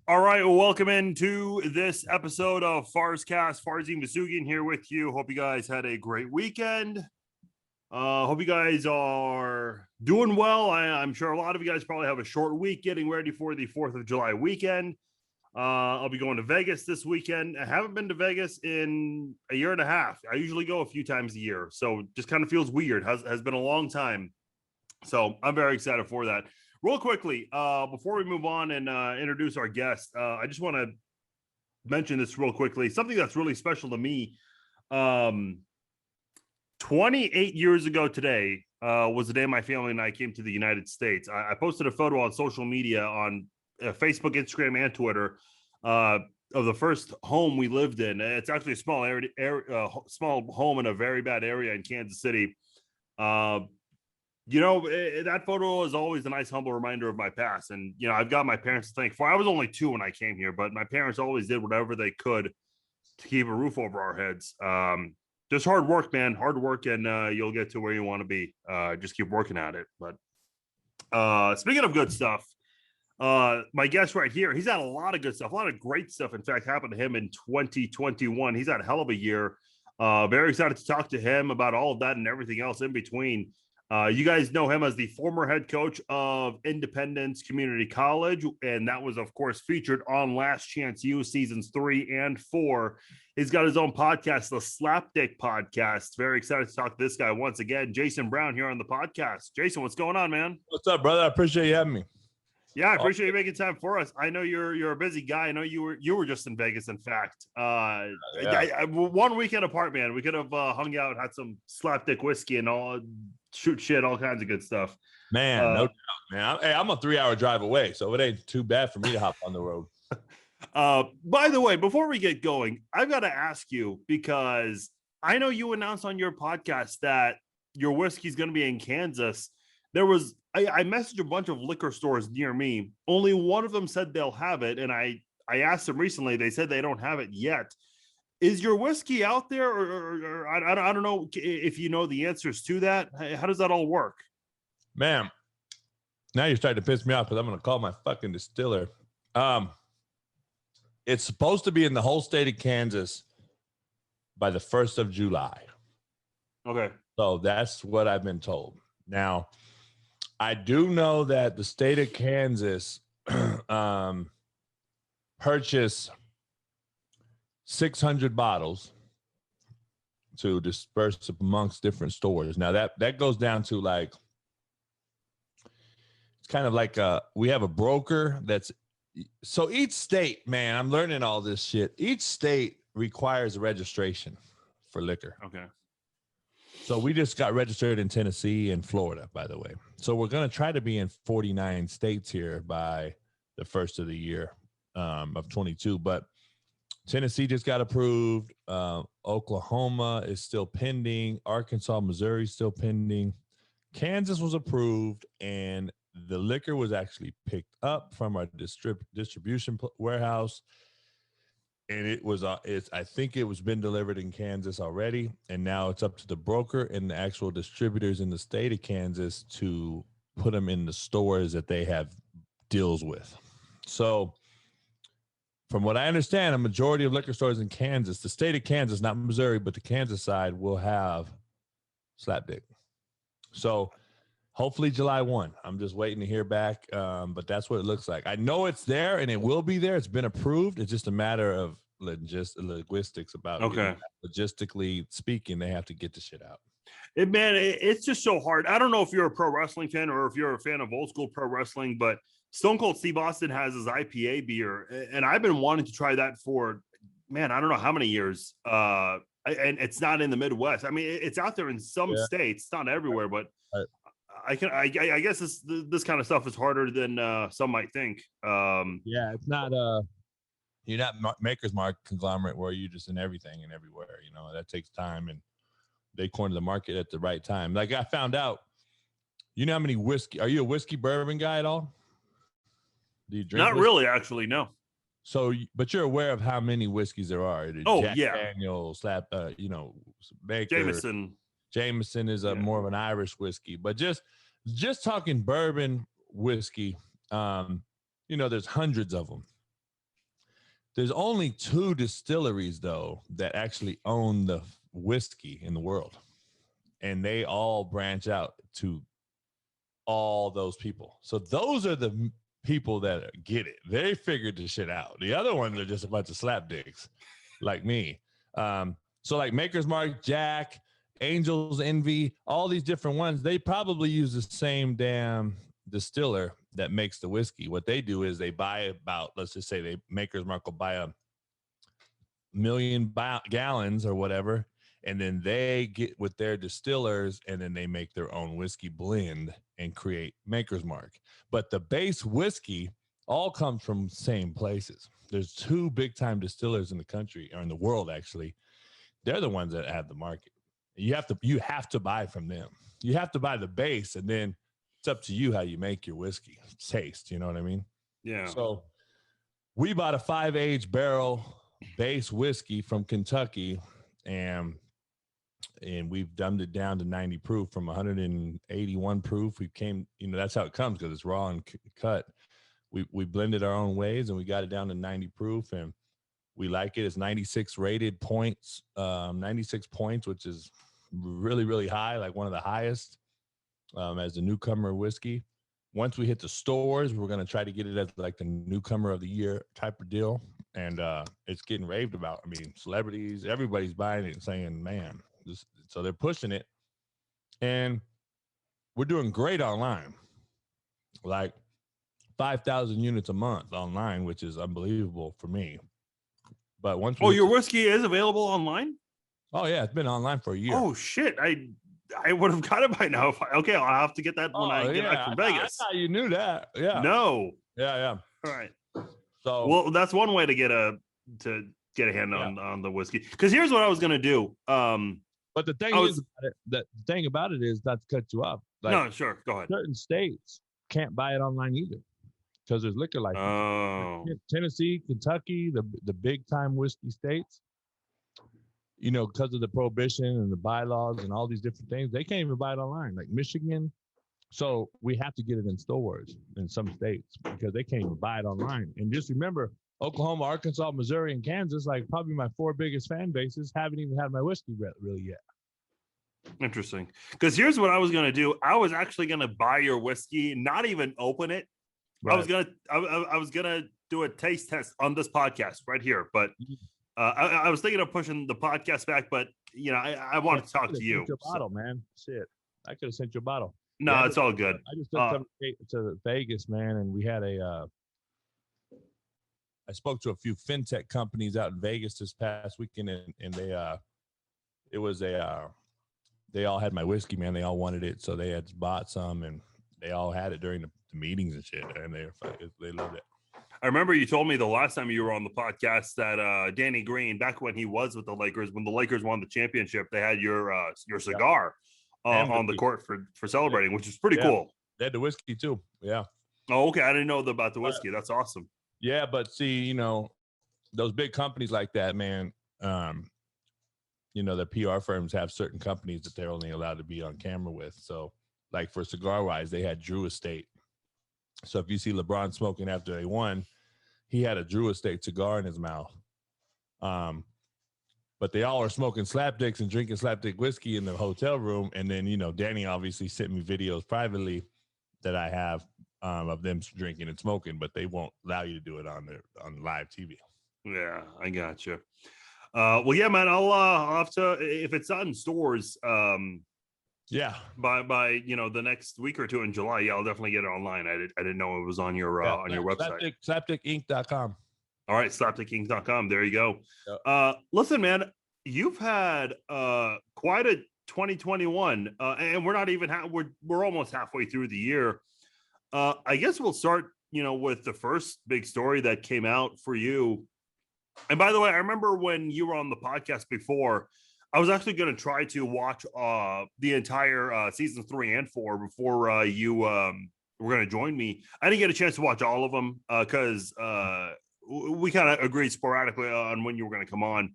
All right, well, welcome into this episode of Farz Cast. Farzin Vousoughian here with you. Hope you guys had a great weekend. Hope you guys are doing well. I'm sure a lot of you guys probably have a short week getting ready for the 4th of July weekend. I'll be going to Vegas this weekend. I haven't been to Vegas in a year and a half. I usually go a few times a year, so just kind of feels weird. Has been a long time. So I'm very excited for that. Real quickly, before we move on and introduce our guest, I just want to mention this real quickly. Something that's really special to me. 28 years ago today was the day my family and I came to the United States. I posted a photo on social media on Facebook, Instagram, and Twitter of the first home we lived in. It's actually a small small home in a very bad area in Kansas City. That photo is always a nice, humble reminder of my past. And, I've got my parents to thank for. I was only 2 when I came here, but my parents always did whatever they could to keep a roof over our heads. Just hard work, man. Hard work, and you'll get to where you want to be. Just keep working at it. But speaking of good stuff, my guest right here, he's had a lot of good stuff, a lot of great stuff, in fact, happened to him in 2021. He's had a hell of a year. Very excited to talk to him about all of that and everything else in between. You guys know him as the former head coach of Independence Community College, and that was, of course, featured on Last Chance U seasons 3 and 4. He's got his own podcast, the Slapdick Podcast. Very excited to talk to this guy once again. Jason Brown here on the podcast. Jason, what's going on, man? What's up, brother? I appreciate you having me. Yeah, I appreciate you making time for us. I know you're a busy guy. I know you were just in Vegas, in fact. One weekend apart, man. We could have hung out, had some Slapdick whiskey and all, shoot shit, all kinds of good stuff. Man, no doubt, man. I'm a 3-hour drive away, so it ain't too bad for me to hop on the road. By the way, before we get going, I've got to ask you, because I know you announced on your podcast that your whiskey is going to be in Kansas. I messaged a bunch of liquor stores near me. Only one of them said they'll have it, and I asked them recently. They said they don't have it yet. Is your whiskey out there, or I don't know if you know the answers to that? How does that all work? Man, now you're starting to piss me off because I'm going to call my fucking distiller. It's supposed to be in the whole state of Kansas by the 1st of July. Okay. So that's what I've been told. Now, I do know that the state of Kansas purchased 600 bottles to disperse amongst different stores. Now that goes down to it's kind of like we have a broker so each state, man, I'm learning all this shit. Each state requires a registration for liquor. Okay. So we just got registered in Tennessee and Florida, by the way. So we're going to try to be in 49 states here by the first of the year of 22. But Tennessee just got approved. Oklahoma is still pending. Arkansas, Missouri is still pending. Kansas was approved, and the liquor was actually picked up from our distribution warehouse. And it was, I think it was been delivered in Kansas already. And now it's up to the broker and the actual distributors in the state of Kansas to put them in the stores that they have deals with. So from what I understand, a majority of liquor stores in Kansas, the state of Kansas, not Missouri, but the Kansas side will have Slapdick. So hopefully July 1. I'm just waiting to hear back. But that's what it looks like. I know it's there and it will be there. It's been approved. It's just a matter of linguistics about logistically speaking, they have to get the shit out. It's just so hard. I don't know if you're a pro wrestling fan or if you're a fan of old school pro wrestling, but Stone Cold Steve Austin has his IPA beer, and I've been wanting to try that for, I don't know how many years. And it's not in the Midwest. I mean, it's out there in some states. It's not everywhere, but I guess this kind of stuff is harder than some might think. It's not you're not Maker's Mark conglomerate where you're just in everything and everywhere. That takes time, and they corner the market at the right time. Like I found out, you know how many whiskey? Are you a whiskey bourbon guy at all? Do you drink? Not whiskey? Really, actually, no. So, but you're aware of how many whiskeys there are? Jack Daniels, Baker, Jameson is more of an Irish whiskey, but just talking bourbon whiskey, there's hundreds of them. There's only 2 distilleries though that actually own the whiskey in the world, and they all branch out to all those people. So those are the people that get it. They figured the shit out. The other ones are just a bunch of slapdicks like me. So like Maker's Mark, Jack, Angel's Envy, all these different ones, they probably use the same damn distiller that makes the whiskey. What they do is they buy about, let's just say they Maker's Mark will buy 1,000,000 gallons or whatever, and then they get with their distillers and then they make their own whiskey blend and create Maker's Mark. But the base whiskey all comes from same places. There's 2 big time distillers in the country, or in the world actually. They're the ones that have the market. You have to buy from them. You have to buy the base, and then it's up to you how you make your whiskey taste. You know what I mean? Yeah. So we bought a 5-age barrel base whiskey from Kentucky, and we've dumbed it down to 90 proof from 181 proof. We came, that's how it comes because it's raw and cut. We blended our own ways, and we got it down to 90 proof, and we like it. It's 96 rated points, 96 points, which is really, really high, like one of the highest as a newcomer whiskey. Once we hit the stores, we're going to try to get it as like the newcomer of the year type of deal. And it's getting raved about. I mean, celebrities, everybody's buying it and saying, man, so they're pushing it. And we're doing great online, like 5,000 units a month online, which is unbelievable for me. But once your whiskey is available online? Oh yeah, it's been online for a year. Oh shit, I would have got it by now. Okay, I'll have to get that when I get back from Vegas. I thought you knew that. Yeah. No. Yeah. All right. So well, that's one way to get a hand on the whiskey. Because here's what I was gonna do. But the thing the thing about it is, not to cut you off. Like, no, sure, go ahead. Certain states can't buy it online either because there's liquor licenses. Oh. Tennessee, Kentucky, the big time whiskey states, because of the prohibition and the bylaws and all these different things, they can't even buy it online. Like Michigan. So we have to get it in stores in some states because they can't even buy it online. And just remember, Oklahoma, Arkansas, Missouri, and Kansas, like probably my 4 biggest fan bases, haven't even had my whiskey really yet. Interesting. Because here's what I was going to do. I was actually going to buy your whiskey, not even open it. Right. I was gonna do a taste test on this podcast right here, but I was thinking of pushing the podcast back, but I want to talk to you. Your bottle, man. Shit, I could have sent you a bottle. No, it's all good. I just took to Vegas, man, and we had I spoke to a few fintech companies out in Vegas this past weekend, and they all had my whiskey, man. They all wanted it, so they had bought some, and they all had it during the meetings and shit, and they loved it. I remember you told me the last time you were on the podcast that Danny Green, back when he was with the Lakers, when the Lakers won the championship, they had your cigar on the court for celebrating, which is pretty cool. They had the whiskey too. Yeah. Oh, okay. I didn't know about the whiskey. That's awesome. Yeah, but see, those big companies like that, man. The PR firms have certain companies that they're only allowed to be on camera with. So, like for cigar wise, they had Drew Estate. So if you see LeBron smoking after they won, he had a Drew Estate cigar in his mouth. But they all are smoking slapdicks and drinking slapdick whiskey in the hotel room. And then, Danny obviously sent me videos privately that I have of them drinking and smoking, but they won't allow you to do it on live TV. Yeah, I got you. Well, yeah, man, I'll have to, if it's not in stores, yeah, by the next week or two in July, yeah, I'll definitely get it online. I didn't know it was on your website. Slapdickinc.com. All right, slapdickinc.com. There you go. Yep. Listen, man, you've had quite a 2021, and we're not even we're almost halfway through the year. I guess we'll start, with the first big story that came out for you. And by the way, I remember when you were on the podcast before, I was actually going to try to watch the entire seasons 3 and 4 before you were going to join me. I didn't get a chance to watch all of them because we kind of agreed sporadically on when you were going to come on.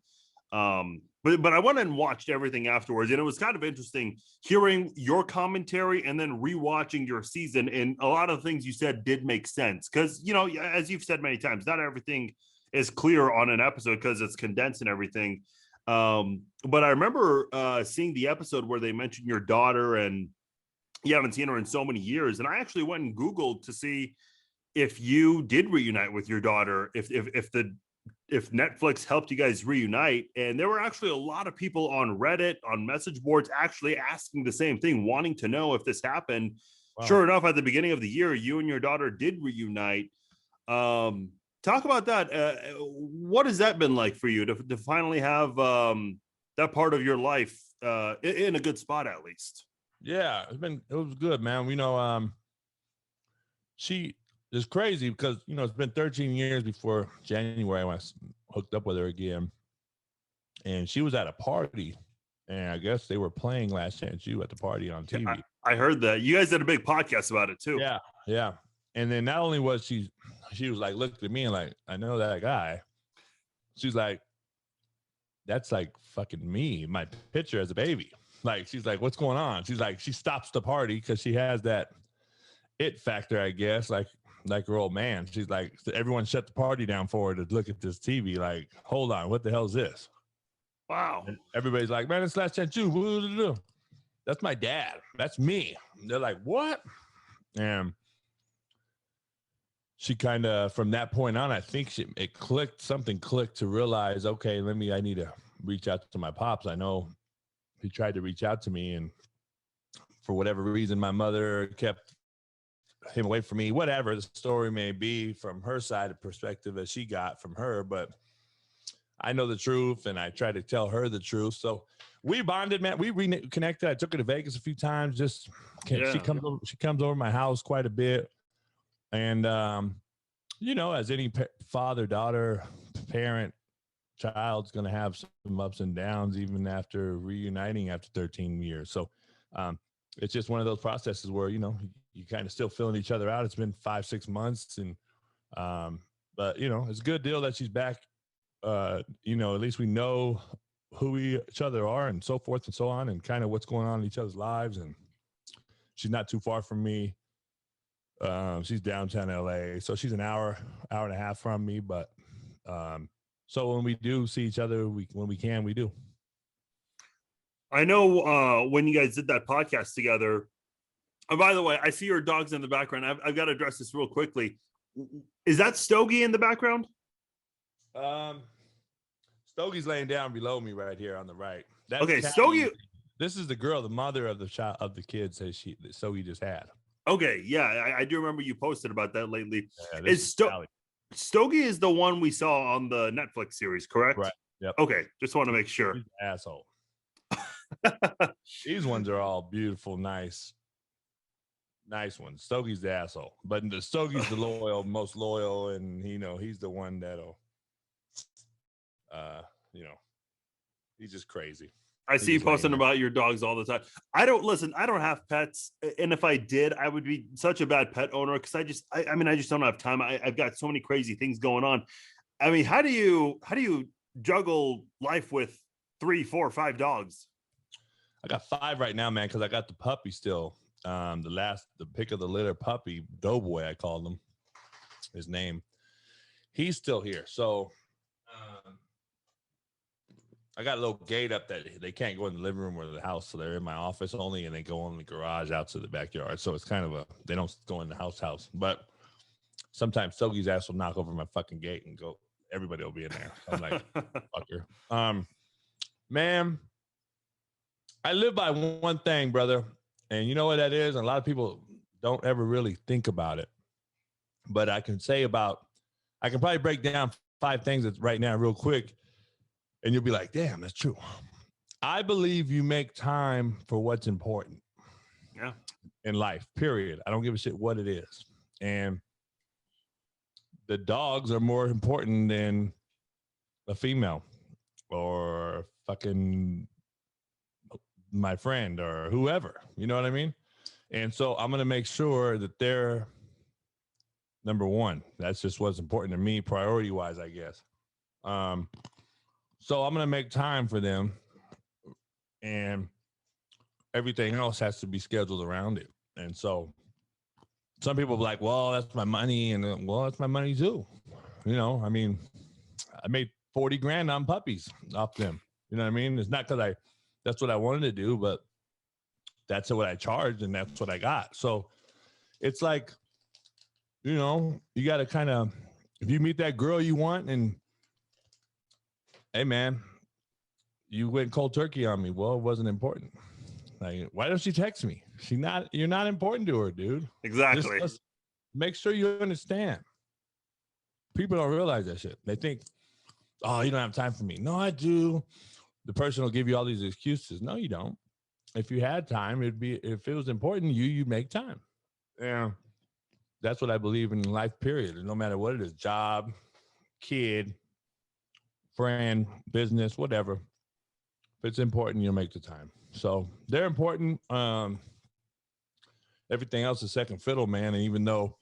But I went and watched everything afterwards, and it was kind of interesting hearing your commentary and then rewatching your season. And a lot of things you said did make sense because, as you've said many times, not everything as clear on an episode because it's condensed and everything. But I remember seeing the episode where they mentioned your daughter, and you haven't seen her in so many years. And I actually went and Googled to see if you did reunite with your daughter, if Netflix helped you guys reunite. And there were actually a lot of people on Reddit, on message boards, actually asking the same thing, wanting to know if this happened. Wow. Sure enough, at the beginning of the year, you and your daughter did reunite. Talk about that. What has that been like for you to finally have that part of your life in a good spot, at least? Yeah, it was good, man. She is crazy because, it's been 13 years before January when I hooked up with her again. And she was at a party, and I guess they were playing Last Chance U at the party on TV. I heard that. You guys did a big podcast about it too. Yeah. And then not only was she was like, looked at me and like, I know that guy. She's like, that's like fucking me, my picture as a baby. Like, she's like, what's going on? She's like, she stops the party because she has that it factor, I guess, like her old man. She's like, everyone shut the party down for her to look at this TV. Like, hold on, what the hell is this? Wow. And everybody's like, man, it's Last Chance U. That's my dad. That's me. And they're like, what? And she kind of, from that point on, I think something clicked to realize, okay, I need to reach out to my pops. I know he tried to reach out to me, and for whatever reason, my mother kept him away from me, whatever the story may be from her side of perspective as she got from her. But I know the truth, and I try to tell her the truth. So we bonded, man. We reconnected. I took her to Vegas a few times. She comes over my house quite a bit. And, as any father, daughter, parent, child's going to have some ups and downs, even after reuniting after 13 years. So it's just one of those processes where, you kind of still filling each other out. It's been 5-6 months. And, but, it's a good deal that she's back. At least we know who each other are and so forth and so on, and kind of what's going on in each other's lives. And she's not too far from me. She's downtown LA, so she's an hour and a half from me. But so when we do see each other, when we can, we do. I know when you guys did that podcast together. And by the way, I see your dogs in the background. I've got to address this real quickly. Is that Stogie in the background? Stogie's laying down below me right here on the right. That's okay, Stogie. This is the girl, the mother of the child of the kids that Stogie just had. Okay, yeah, I do remember you posted about that lately. Yeah, Stogie is the one we saw on the Netflix series, correct? Right. Yep. Okay, just want to make sure. He's an asshole. These ones are all beautiful, nice ones. Stogie's the asshole, but Stogie's the most loyal, and he's the one that'll, he's just crazy. I see you posting about your dogs all the time. I don't have pets. And if I did, I would be such a bad pet owner because I just don't have time. I've got so many crazy things going on. I mean, how do you juggle life with 3, 4, 5 dogs? I got 5 right now, man, because I got the puppy still. The pick of the litter puppy, Doughboy, I called him, his name. He's still here. So I got a little gate up that they can't go in the living room or the house, so they're in my office only, and they go in the garage out to the backyard. So it's kind of they don't go in the house. But sometimes Stogie's ass will knock over my fucking gate and go, everybody will be in there. I'm like, fucker. Man, I live by one thing, brother, and you know what that is? And a lot of people don't ever really think about it. But I can probably break down 5 things right now real quick. And you'll be like, damn, that's true. I believe you make time for what's important. Yeah. In life, period. I don't give a shit what it is. And the dogs are more important than a female or fucking my friend or whoever. You know what I mean? And so I'm going to make sure that they're number one. That's just what's important to me, priority-wise, I guess. So I'm going to make time for them, and everything else has to be scheduled around it. And so some people are like, well, that's my money. And well, that's my money too. I mean, I made 40 grand on puppies off them. You know what I mean? It's not because that's what I wanted to do, but that's what I charged and that's what I got. So it's like, you know, you got to kind of, if you meet that girl you want and, hey man, you went cold turkey on me. Well, it wasn't important. Like, why don't she text me? You're not important to her, dude. Exactly. Just make sure you understand. People don't realize that shit. They think, oh, you don't have time for me. No, I do. The person will give you all these excuses. No, you don't. If you had time, if it was important to you, you'd make time. Yeah. That's what I believe in life, period. No matter what it is, job, kid, friend, business, whatever. If it's important, you'll make the time. So they're important. Everything else is second fiddle, man. And even though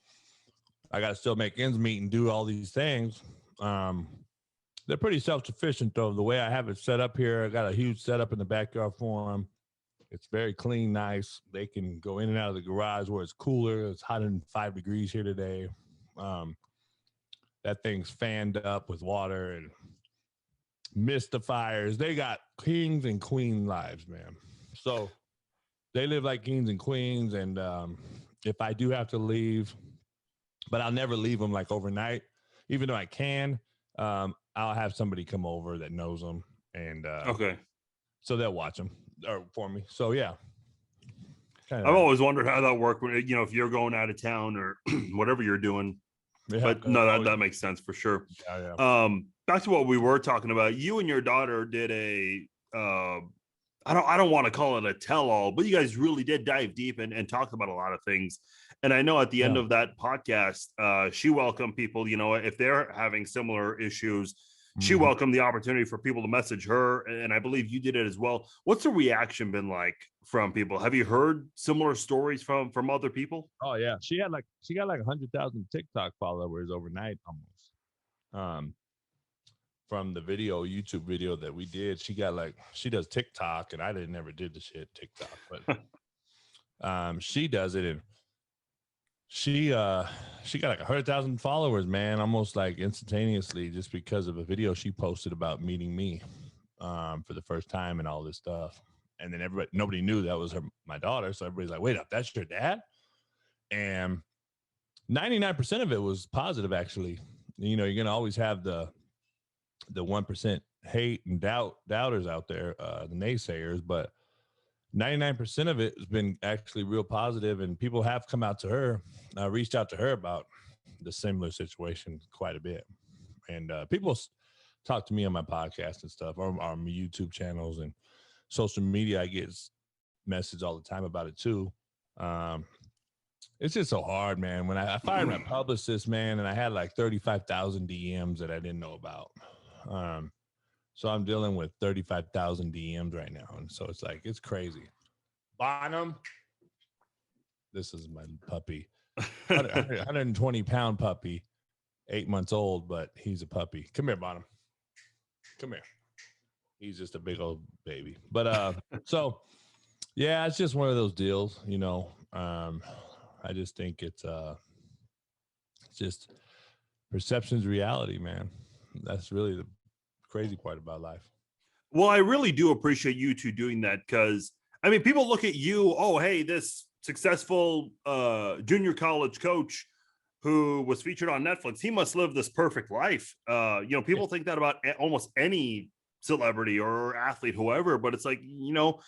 I got to still make ends meet and do all these things, they're pretty self-sufficient, though. The way I have it set up here, I got a huge setup in the backyard for them. It's very clean, nice. They can go in and out of the garage where it's cooler. It's 105 degrees here today. That thing's fanned up with water and mystifiers. They got kings and queen lives, man. So they live like kings and queens. And if I do have to leave, but I'll never leave them like overnight, even though I can, I'll have somebody come over that knows them. And okay. So they'll watch them for me. So yeah. I've always wondered how that worked when, you know, if you're going out of town or whatever you're doing. Yeah, but no, that makes sense for sure. Yeah. Back to what we were talking about. You and your daughter did I don't want to call it a tell-all, but you guys really did dive deep and talk about a lot of things. And I know at the end of that podcast, she welcomed people, you know, if they're having similar issues, she welcomed the opportunity for people to message her. And I believe you did it as well. What's the reaction been like from people? Have you heard similar stories from other people? Oh yeah. She got like 100,000 TikTok followers overnight almost. From the YouTube video that we did, she does TikTok, and I never did the shit TikTok, but she does it, and she got like 100,000 followers, man, almost like instantaneously, just because of a video she posted about meeting me for the first time and all this stuff. And then nobody knew that was my daughter, so everybody's like, wait up, that's your dad? And 99% of it was positive, actually. You know, you're gonna always have the 1% hate and doubters out there, the naysayers, but 99% of it has been actually real positive, and people have come out to her, reached out to her about the similar situation quite a bit. And people talk to me on my podcast and stuff, or on my YouTube channels and social media. I get messages all the time about it too. It's just so hard, man. When I fired my publicist, man, and I had like 35,000 DMs that I didn't know about. So I'm dealing with 35,000 DMs right now. And so it's like, it's crazy. Bonham. This is my puppy. 120-pound puppy, 8 months old, but he's a puppy. Come here, Bonham. Come here. He's just a big old baby. But so yeah, it's just one of those deals, you know. I just think it's just perception's reality, man. That's really the crazy part about life. Well, I really do appreciate you two doing that, because I mean, people look at you, oh, hey, this successful junior college coach who was featured on Netflix, he must live this perfect life. You know, people think that about almost any celebrity or athlete, whoever, but it's like, you know,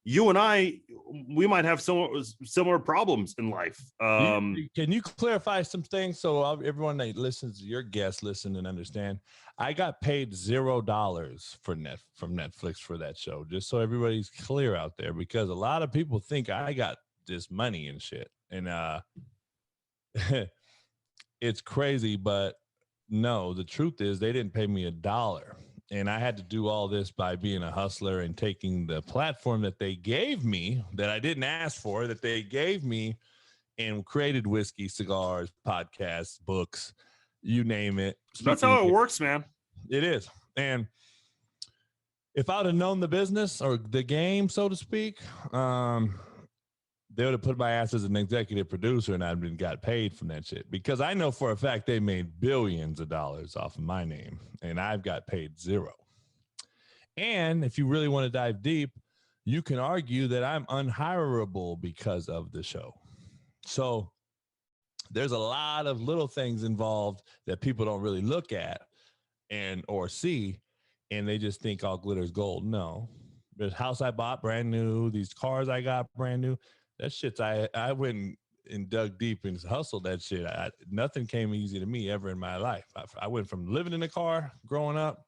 you and I, we might have similar problems in life. Can you clarify some things so everyone that listens, your guests, listen and understand? I got paid $0 from Netflix for that show, just so everybody's clear out there, because a lot of people think I got this money and shit, and it's crazy, but no, the truth is they didn't pay me $1. And I had to do all this by being a hustler and taking the platform that they gave me, that I didn't ask for, that they gave me, and created whiskey, cigars, podcasts, books, you name it. That's how it works, man. It is. And if I would have known the business or the game, so to speak, they would have put my ass as an executive producer and I'd been got paid from that shit, because I know for a fact they made billions of dollars off of my name and I've got paid zero. And if you really want to dive deep, you can argue that I'm unhirable because of the show. So there's a lot of little things involved that people don't really look at and or see, and they just think all glitters gold. No, the house I bought brand new, these cars I got brand new. That shit's I went and dug deep and hustled that shit. Nothing came easy to me ever in my life. I went from living in a car growing up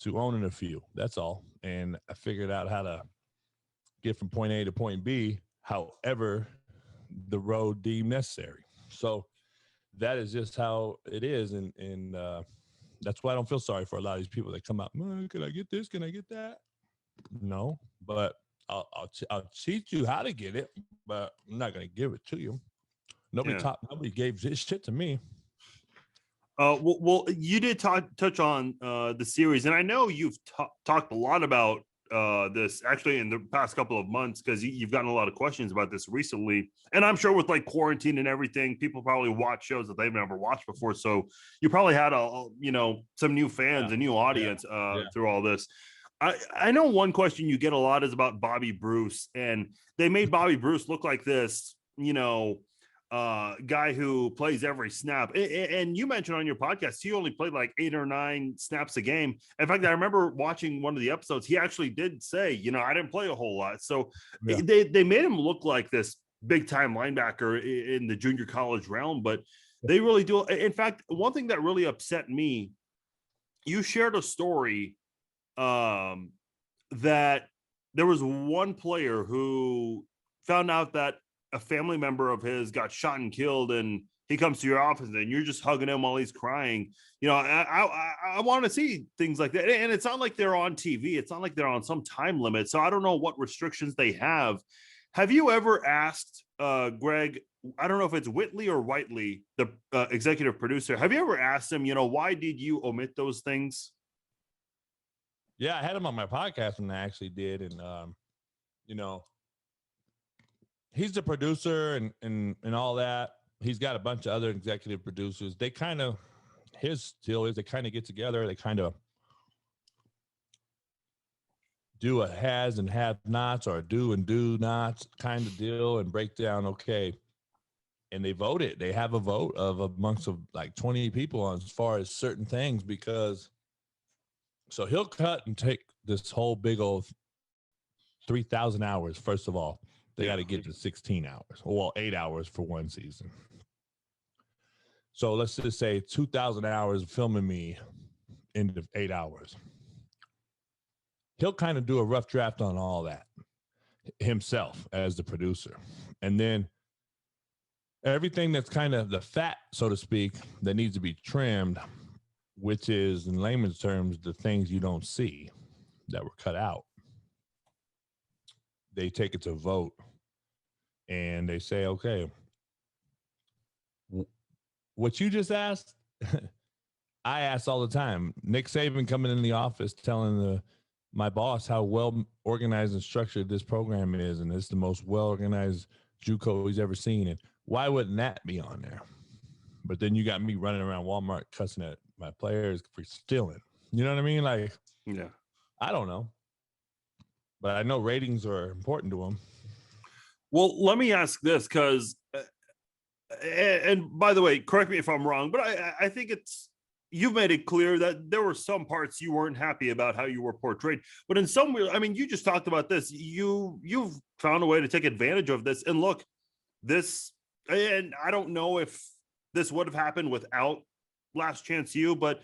to owning a few. That's all. And I figured out how to get from point A to point B, however the road deemed necessary. So that is just how it is. And that's why I don't feel sorry for a lot of these people that come out, can I get this? Can I get that? No, but I'll teach you how to get it, but I'm not going to give it to you. Nobody gave this shit to me. Well, you did touch on the series, and I know you've talked a lot about this actually in the past couple of months, because you've gotten a lot of questions about this recently. And I'm sure with like quarantine and everything, people probably watch shows that they've never watched before. So you probably had some new fans, a new audience through all this. I know one question you get a lot is about Bobby Bruce, and they made Bobby Bruce look like this, guy who plays every snap. And you mentioned on your podcast, he only played like 8 or 9 snaps a game. In fact, I remember watching one of the episodes, he actually did say, I didn't play a whole lot. So they made him look like this big time linebacker in the junior college realm, but they really do. In fact, one thing that really upset me, you shared a story that there was one player who found out that a family member of his got shot and killed, and he comes to your office and you're just hugging him while he's crying. I want to see things like that. And it's not like they're on TV. It's not like they're on some time limit. So I don't know what restrictions they have. Have you ever asked Greg, I don't know if it's Whitley or Whiteley, the executive producer, have you ever asked him, why did you omit those things? Yeah, I had him on my podcast and I actually did. And, he's the producer and all that. He's got a bunch of other executive producers. They kind of, his deal is they kind of get together. They kind of do a has and have nots or do and do nots kind of deal and break down. Okay. And they vote it. They have a vote of amongst of like 20 people on as far as certain things, because so he'll cut and take this whole big old 3,000 hours. First of all, they got to get to 16 hours. Well, 8 hours for one season. So let's just say 2,000 hours filming me in 8 hours. He'll kind of do a rough draft on all that himself as the producer. And then everything that's kind of the fat, so to speak, that needs to be trimmed, which is in layman's terms, the things you don't see that were cut out. They take it to vote and they say, okay, what you just asked, I ask all the time. Nick Saban coming in the office telling my boss how well organized and structured this program is, and it's the most well organized JUCO he's ever seen. And why wouldn't that be on there? But then you got me running around Walmart cussing at my players for stealing. You know what I mean? Like, yeah, I don't know, but I know ratings are important to them. Well, let me ask this, because, and by the way, correct me if I'm wrong, but I think you've made it clear that there were some parts you weren't happy about how you were portrayed, but in some way, I mean, you just talked about this. You've found a way to take advantage of this. And look, this, and I don't know if this would have happened without Last Chance U, but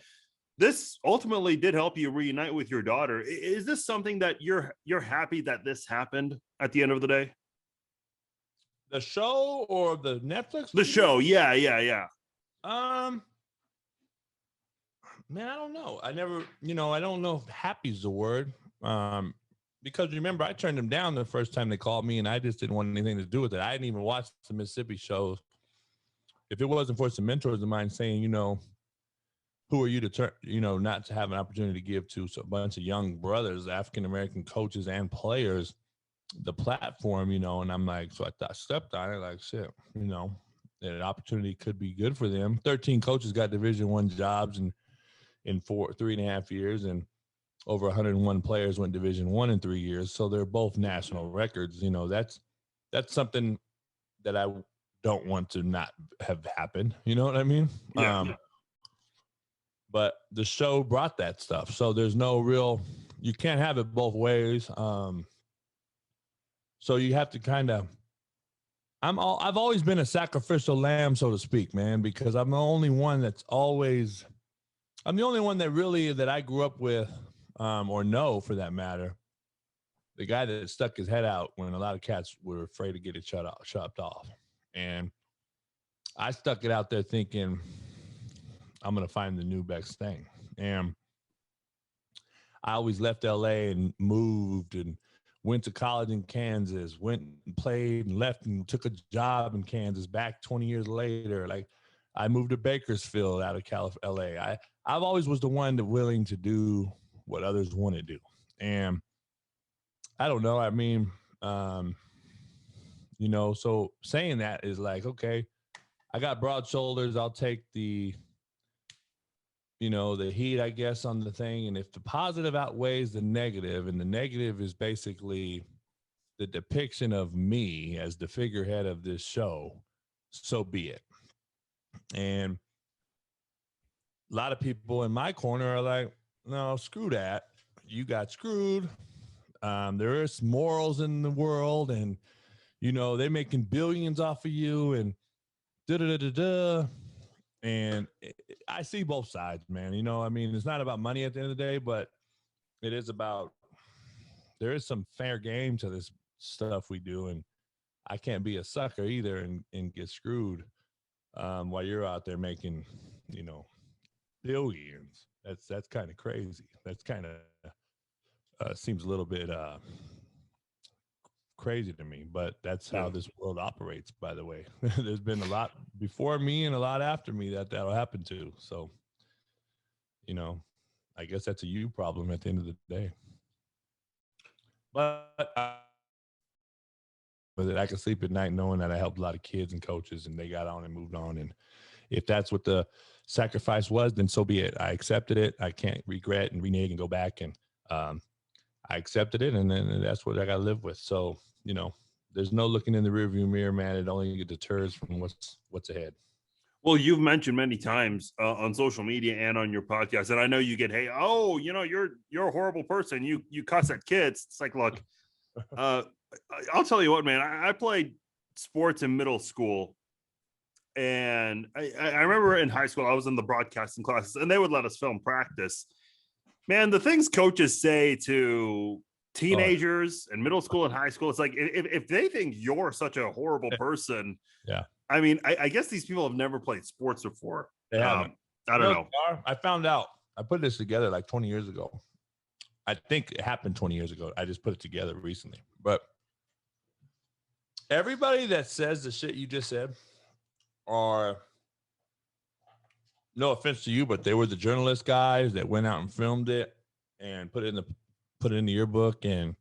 this ultimately did help you reunite with your daughter. Is this something that you're happy that this happened at the end of the day? The show or the Netflix? The show, yeah. Man, I don't know. I never, I don't know if happy's the word. Because remember, I turned them down the first time they called me, and I just didn't want anything to do with it. I didn't even watch the Mississippi shows. If it wasn't for some mentors of mine saying, who are you to turn, not to have an opportunity to give to a bunch of young brothers, African-American coaches and players, the platform, you know, and I'm like, so I stepped on it like shit, you know, an opportunity could be good for them. 13 coaches got Division I jobs in 3.5 years, and over 101 players went Division I in 3 years. So they're both national records. You know, that's something that I don't want to not have happened. You know what I mean? Yeah. But the show brought that stuff. So there's no real, you can't have it both ways. So you have to kind of, I've always been a sacrificial lamb, so to speak, man, because I'm the only one that really, that I grew up with, or know for that matter, the guy that stuck his head out when a lot of cats were afraid to get it chopped off. And I stuck it out there thinking, I'm going to find the new best thing. And I always left LA and moved and went to college in Kansas, went and played and left and took a job in Kansas back 20 years later. Like I moved to Bakersfield out of LA. I've always was the one that willing to do what others want to do. And I don't know. I mean, you know, so saying that is like, okay, I got broad shoulders. I'll take the, you know, the heat, I guess, on the thing. And if the positive outweighs the negative, and the negative is basically the depiction of me as the figurehead of this show, so be it. And a lot of people in my corner are like, no, screw that. You got screwed. There is morals in the world, and, you know, they're making billions off of you, and da-da-da-da-da. And I see both sides, man. You know, I mean, it's not about money at the end of the day, but it is about, there is some fair game to this stuff we do. And I can't be a sucker either and get screwed while you're out there making, you know, billions. That's kind of crazy. That's kind of seems a little bit crazy to me, but that's how this world operates, by the way. There's been a lot before me and a lot after me that'll happen to. So, you know, I guess that's a you problem at the end of the day. But I can sleep at night knowing that I helped a lot of kids and coaches, and they got on and moved on. And if that's what the sacrifice was, then so be it. I accepted it. I can't regret and renege and go back. And I accepted it, and then that's what I got to live with. So, you know, there's no looking in the rearview mirror, man. It only deters from what's ahead. Well, you've mentioned many times on social media and on your podcast, and I know you get, hey, oh, you know, you're a horrible person. You cuss at kids. It's like, look, I'll tell you what, man. I played sports in middle school, and I remember in high school I was in the broadcasting classes, and they would let us film practice. Man, the things coaches say to teenagers and middle school and high school, it's like if they think you're such a horrible person, yeah. I mean, I guess these people have never played sports before. I don't know. I found out. I put this together like 20 years ago. I think it happened 20 years ago. I just put it together recently. But everybody that says the shit you just said are, no offense to you, but they were the journalist guys that went out and filmed it and put it in the yearbook. And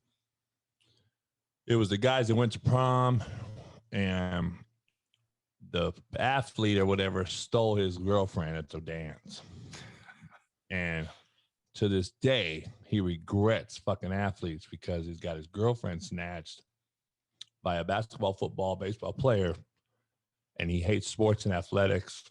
it was the guys that went to prom, and the athlete or whatever stole his girlfriend at the dance. And to this day, he regrets fucking athletes because he's got his girlfriend snatched by a basketball, football, baseball player. And he hates sports and athletics.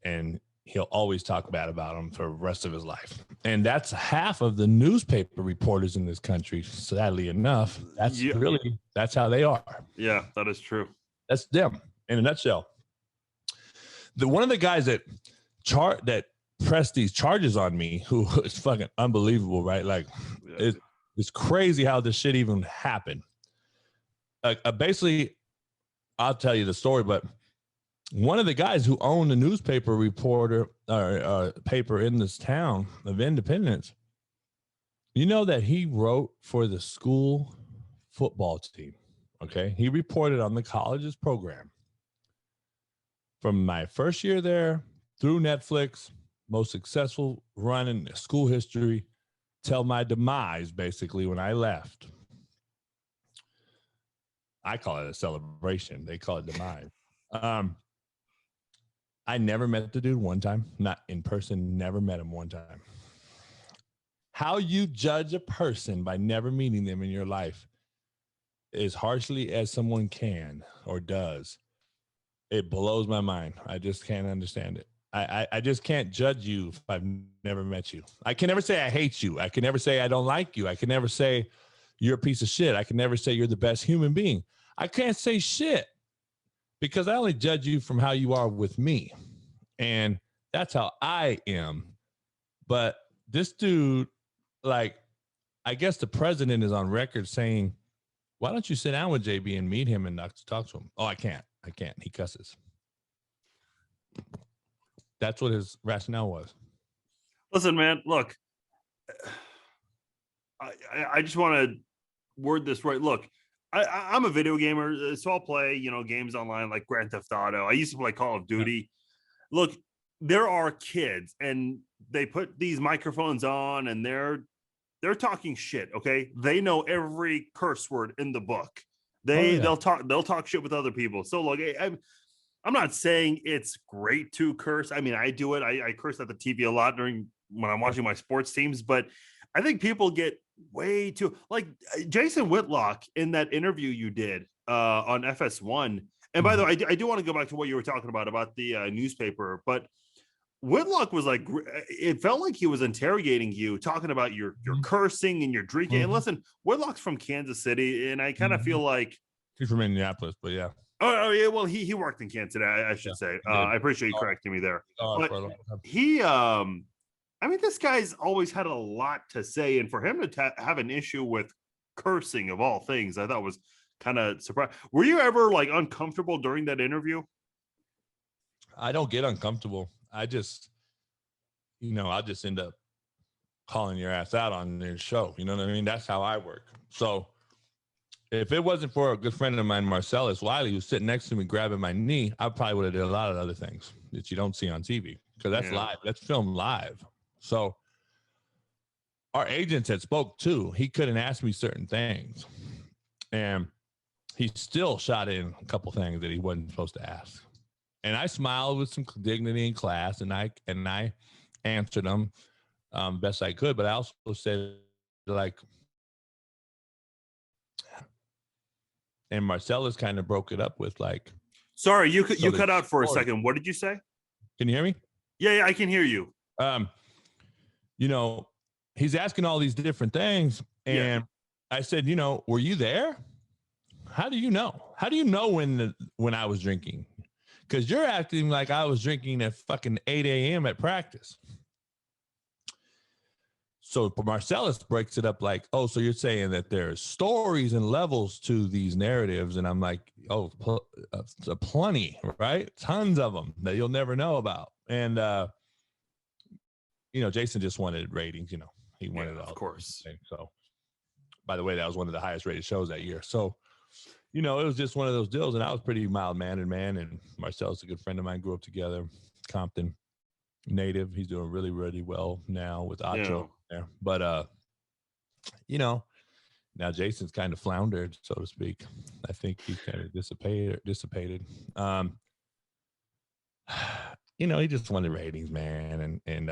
And he'll always talk bad about them for the rest of his life. And that's half of the newspaper reporters in this country. Sadly enough, that's how they are. Yeah, that is true. That's them in a nutshell. One of the guys that pressed these charges on me, who is fucking unbelievable, right? Like, it's crazy how this shit even happened. Basically, I'll tell you the story, but one of the guys who owned the newspaper reporter or paper in this town of Independence, you know that he wrote for the school football team. Okay. He reported on the college's program from my first year there through Netflix, most successful run in school history, till my demise, basically, when I left. I call it a celebration. They call it demise. I never met the dude one time, not in person, never met him one time. How you judge a person by never meeting them in your life, as harshly as someone can or does, it blows my mind. I just can't understand it. I just can't judge you if I've never met you. I can never say I hate you. I can never say I don't like you. I can never say you're a piece of shit. I can never say you're the best human being. I can't say shit because I only judge you from how you are with me. And that's how I am. But this dude, like, I guess the president is on record saying, why don't you sit down with JB and meet him and talk to him? Oh, I can't. He cusses. That's what his rationale was. Listen, man, look, I just want to word this right. Look, I'm a video gamer, so I'll play, games online like Grand Theft Auto. I used to play Call of Duty. Yeah. Look, there are kids and they put these microphones on and they're talking shit. Okay. They know every curse word in the book. They'll talk shit with other people. So look, I'm not saying it's great to curse. I mean, I do it. I curse at the TV a lot when I'm watching my sports teams, but I think people get way too, like Jason Whitlock in that interview you did on FS1. And by the way, I do want to go back to what you were talking about the newspaper, but Whitlock was like, it felt like he was interrogating you, talking about your cursing and your drinking. And listen, Whitlock's from Kansas City, and I kind of feel like he's from Minneapolis, but yeah. Oh yeah, well he worked in Kansas City, I should say. I appreciate you correcting me there. But he, I mean, this guy's always had a lot to say, and for him to have an issue with cursing of all things, I thought was kind of surprising. Were you ever like uncomfortable during that interview? I don't get uncomfortable. I just, I'll just end up calling your ass out on their show. You know what I mean? That's how I work. So if it wasn't for a good friend of mine, Marcellus Wiley, who's sitting next to me grabbing my knee, I probably would have did a lot of other things that you don't see on TV because that's live. That's filmed live. So our agents had spoke too. He couldn't ask me certain things. And he still shot in a couple things that he wasn't supposed to ask. And I smiled with some dignity and class, and I answered them best I could. But I also said, like, and Marcellus kind of broke it up with like. Sorry, you cut out for a second. What did you say? Can you hear me? Yeah, I can hear you. He's asking all these different things, and I said, were you there? How do you know? How do you know when I was drinking? Because you're acting like I was drinking at fucking 8 a.m. at practice. So Marcellus breaks it up like, oh, so you're saying that there's stories and levels to these narratives. And I'm like, oh, plenty, right? Tons of them that you'll never know about. And, Jason just wanted ratings, he wanted all. Of course. So, by the way, that was one of the highest rated shows that year. So, it was just one of those deals, and I was pretty mild-mannered, man. And Marcel's a good friend of mine, grew up together, Compton native. He's doing really, really well now with Acho there. But, now Jason's kind of floundered, so to speak. I think he kind of dissipated. He just wanted ratings, man. And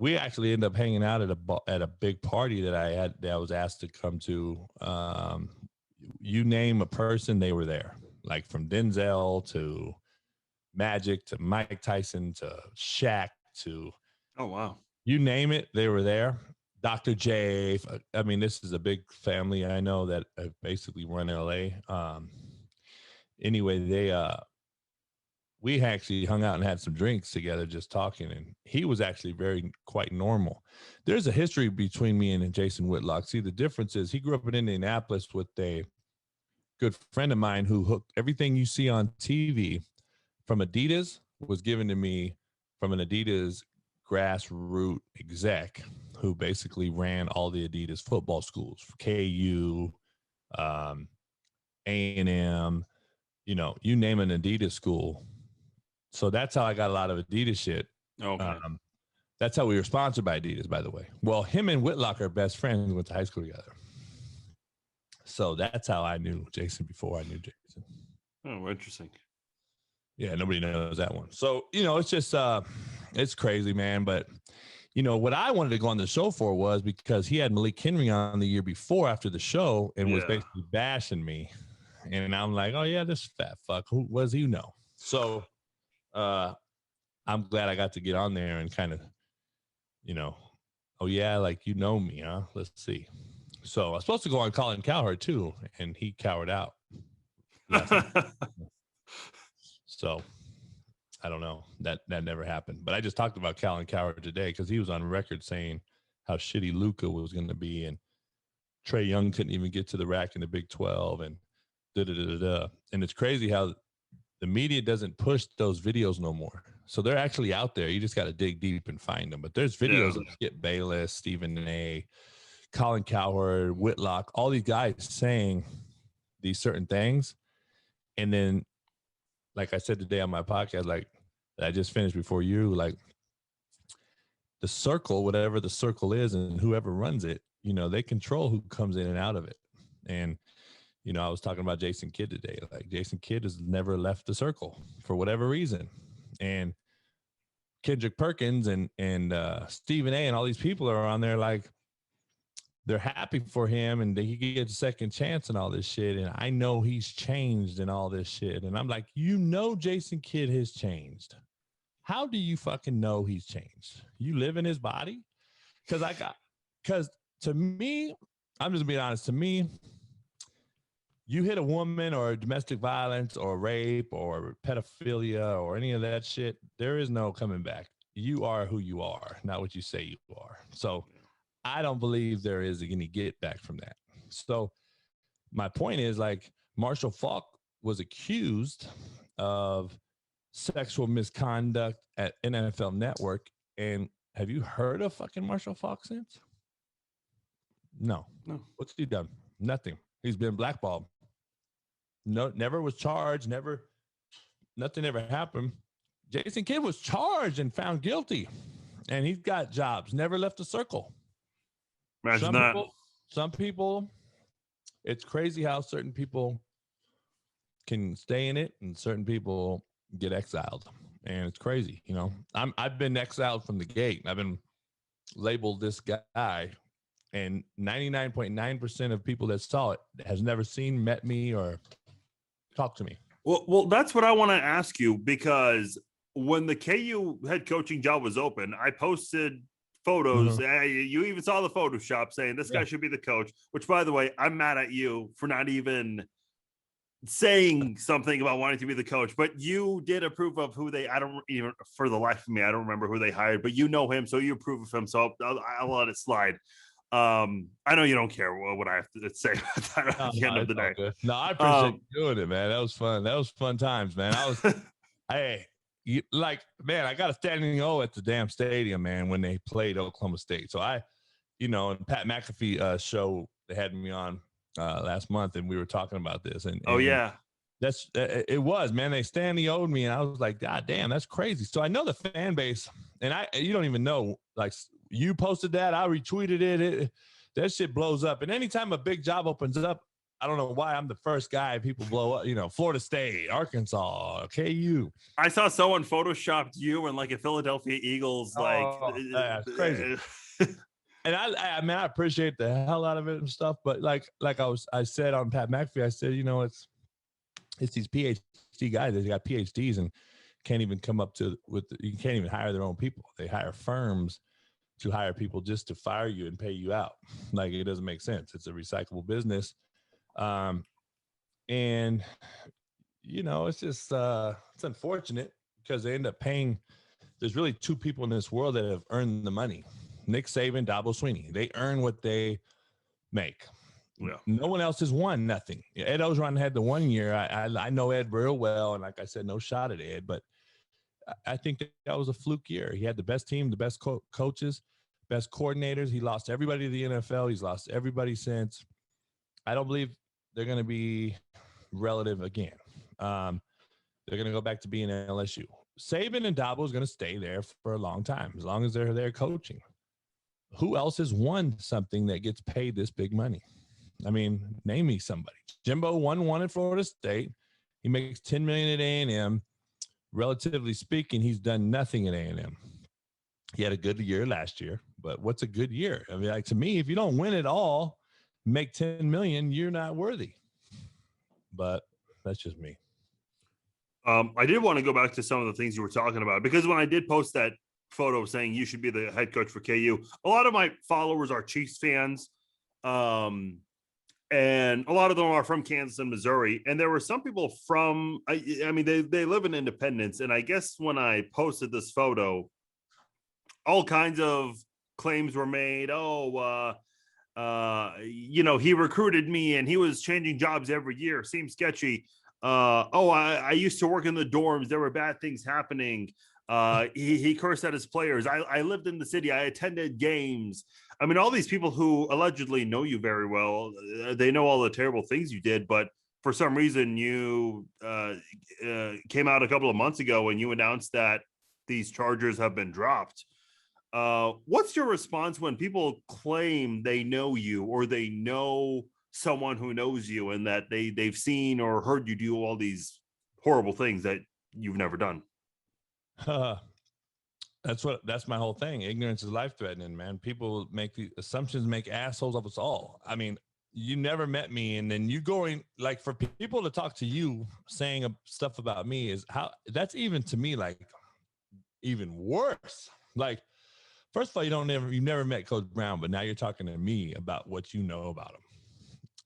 we actually ended up hanging out at a big party that I was asked to come to. You name a person, they were there, like from Denzel to Magic to Mike Tyson to Shaq to, oh wow, you name it, they were there. Dr. J. I mean, this is a big family. I know that basically run LA. Anyway, we actually hung out and had some drinks together, just talking, and he was actually quite normal. There's a history between me and Jason Whitlock. See, the difference is he grew up in Indianapolis with a good friend of mine who hooked everything you see on TV from Adidas was given to me from an Adidas grassroots exec who basically ran all the Adidas football schools, KU, A&M, you name an Adidas school. So that's how I got a lot of Adidas shit. Okay. That's how we were sponsored by Adidas, by the way. Well, him and Whitlock are best friends, went to high school together. So that's how I knew Jason before I knew Jason. Oh, interesting. Yeah, nobody knows that one. So, it's just it's crazy, man. But what I wanted to go on the show for was because he had Malik Henry on the year before after the show and was basically bashing me. And I'm like, oh yeah, this fat fuck. Who was he know? So I'm glad I got to get on there and kind of, oh yeah, like me, huh? Let's see. So I was supposed to go on Colin Cowherd too, and he cowered out. So I don't know. That never happened. But I just talked about Colin Cowherd today because he was on record saying how shitty Luka was going to be, and Trae Young couldn't even get to the rack in the Big 12, and da-da-da-da-da. And it's crazy how the media doesn't push those videos no more. So they're actually out there. You just got to dig deep and find them. But there's videos of Skip Bayless, Stephen A., Colin Cowherd, Whitlock, all these guys saying these certain things. And then, like I said today on my podcast, like I just finished before you, like the circle, whatever the circle is and whoever runs it, they control who comes in and out of it. And, I was talking about Jason Kidd today. Like Jason Kidd has never left the circle for whatever reason. And Kendrick Perkins and Stephen A. and all these people are on there like they're happy for him and he gets a second chance and all this shit. And I know he's changed and all this shit. And I'm like, Jason Kidd has changed. How do you fucking know he's changed? You live in his body? Because to me, I'm just being honest, to me, you hit a woman or domestic violence or rape or pedophilia or any of that shit, there is no coming back. You are who you are, not what you say you are. So I don't believe there is any get back from that. So my point is, like, Marshall Faulk was accused of sexual misconduct at NFL Network. And have you heard of fucking Marshall Faulk since? No. What's he done? Nothing. He's been blackballed. No, never was charged. Nothing ever happened. Jason Kidd was charged and found guilty, and he's got jobs. Never left the circle. Imagine that. Some people, it's crazy how certain people can stay in it, and certain people get exiled, and it's crazy. I've been exiled from the gate. I've been labeled this guy. And 99.9% of people that saw it has never seen, met me, or talked to me. Well, that's what I want to ask you, because when the KU head coaching job was open, I posted photos. You even saw the Photoshop saying this guy should be the coach, which, by the way, I'm mad at you for not even saying something about wanting to be the coach, but you did approve of who I don't even, for the life of me, I don't remember who they hired, but him, so you approve of him. So I'll let it slide. I know you don't care what I have to say about that at the end of the day. No, I appreciate you doing it, man. That was fun. That was fun times, man. I got a standing O at the damn stadium, man, when they played Oklahoma State. So in Pat McAfee show, they had me on last month, and we were talking about this. And that's it was, man. They standing owed me, and I was like, God damn, that's crazy. So I know the fan base, and you don't even know, like, you posted that, I retweeted it. That shit blows up. And anytime a big job opens up, I don't know why I'm the first guy people blow up. Florida State, Arkansas, KU. I saw someone photoshopped you and like a Philadelphia Eagles, that's crazy. And I appreciate the hell out of it and stuff. But like I said on Pat McAfee, I said, it's these PhD guys. They got PhDs and can't even come up you can't even hire their own people. They hire firms to hire people just to fire you and pay you out. Like, it doesn't make sense. It's a recyclable business. And it's just, it's unfortunate because they end up paying. There's really two people in this world that have earned the money: Nick Saban, Dabo Swinney. They earn what they make. Yeah. No one else has won nothing. Ed Ogeron had the 1 year. I know Ed real well, and like I said, no shot at Ed, but I think that was a fluke year. He had the best team, the best coaches, best coordinators. He lost everybody to the NFL. He's lost everybody since. I don't believe they're going to be relative again. They're going to go back to being LSU. Saban and Dabo is going to stay there for a long time, as long as they're there coaching. Who else has won something that gets paid this big money? I mean, name me somebody. Jimbo won one at Florida State. He makes $10 million at A&M. Relatively speaking, he's done nothing at A&M. He had a good year last year, but what's a good year? I mean, like, to me, if you don't win it all, make 10 million, you're not worthy. But that's just me. I did want to go back to some of the things you were talking about, because when I did post that photo saying you should be the head coach for KU, a lot of my followers are Chiefs fans. And a lot of them are from Kansas and Missouri. And there were some people from, I mean, they live in Independence. And I guess when I posted this photo, all kinds of claims were made. You know, he recruited me and he was changing jobs every year. Seems sketchy. I used to work in the dorms. There were bad things happening. He cursed at his players. I lived in the city. I attended games. I mean, all these people who allegedly know you very well, they know all the terrible things you did, but for some reason you came out a couple of months ago and you announced that these charges have been dropped. What's your response when people claim they know you, or they know someone who knows you, and that they've seen or heard you do all these horrible things that you've never done? That's my whole thing. Ignorance is life threatening, man. People make the assumptions, make assholes of us all. I mean, you never met me, and then you going, like, for people to talk to you saying stuff about me is how, that's even to me like even worse. Like, first of all, you never met Coach Brown, but now you're talking to me about what you know about him.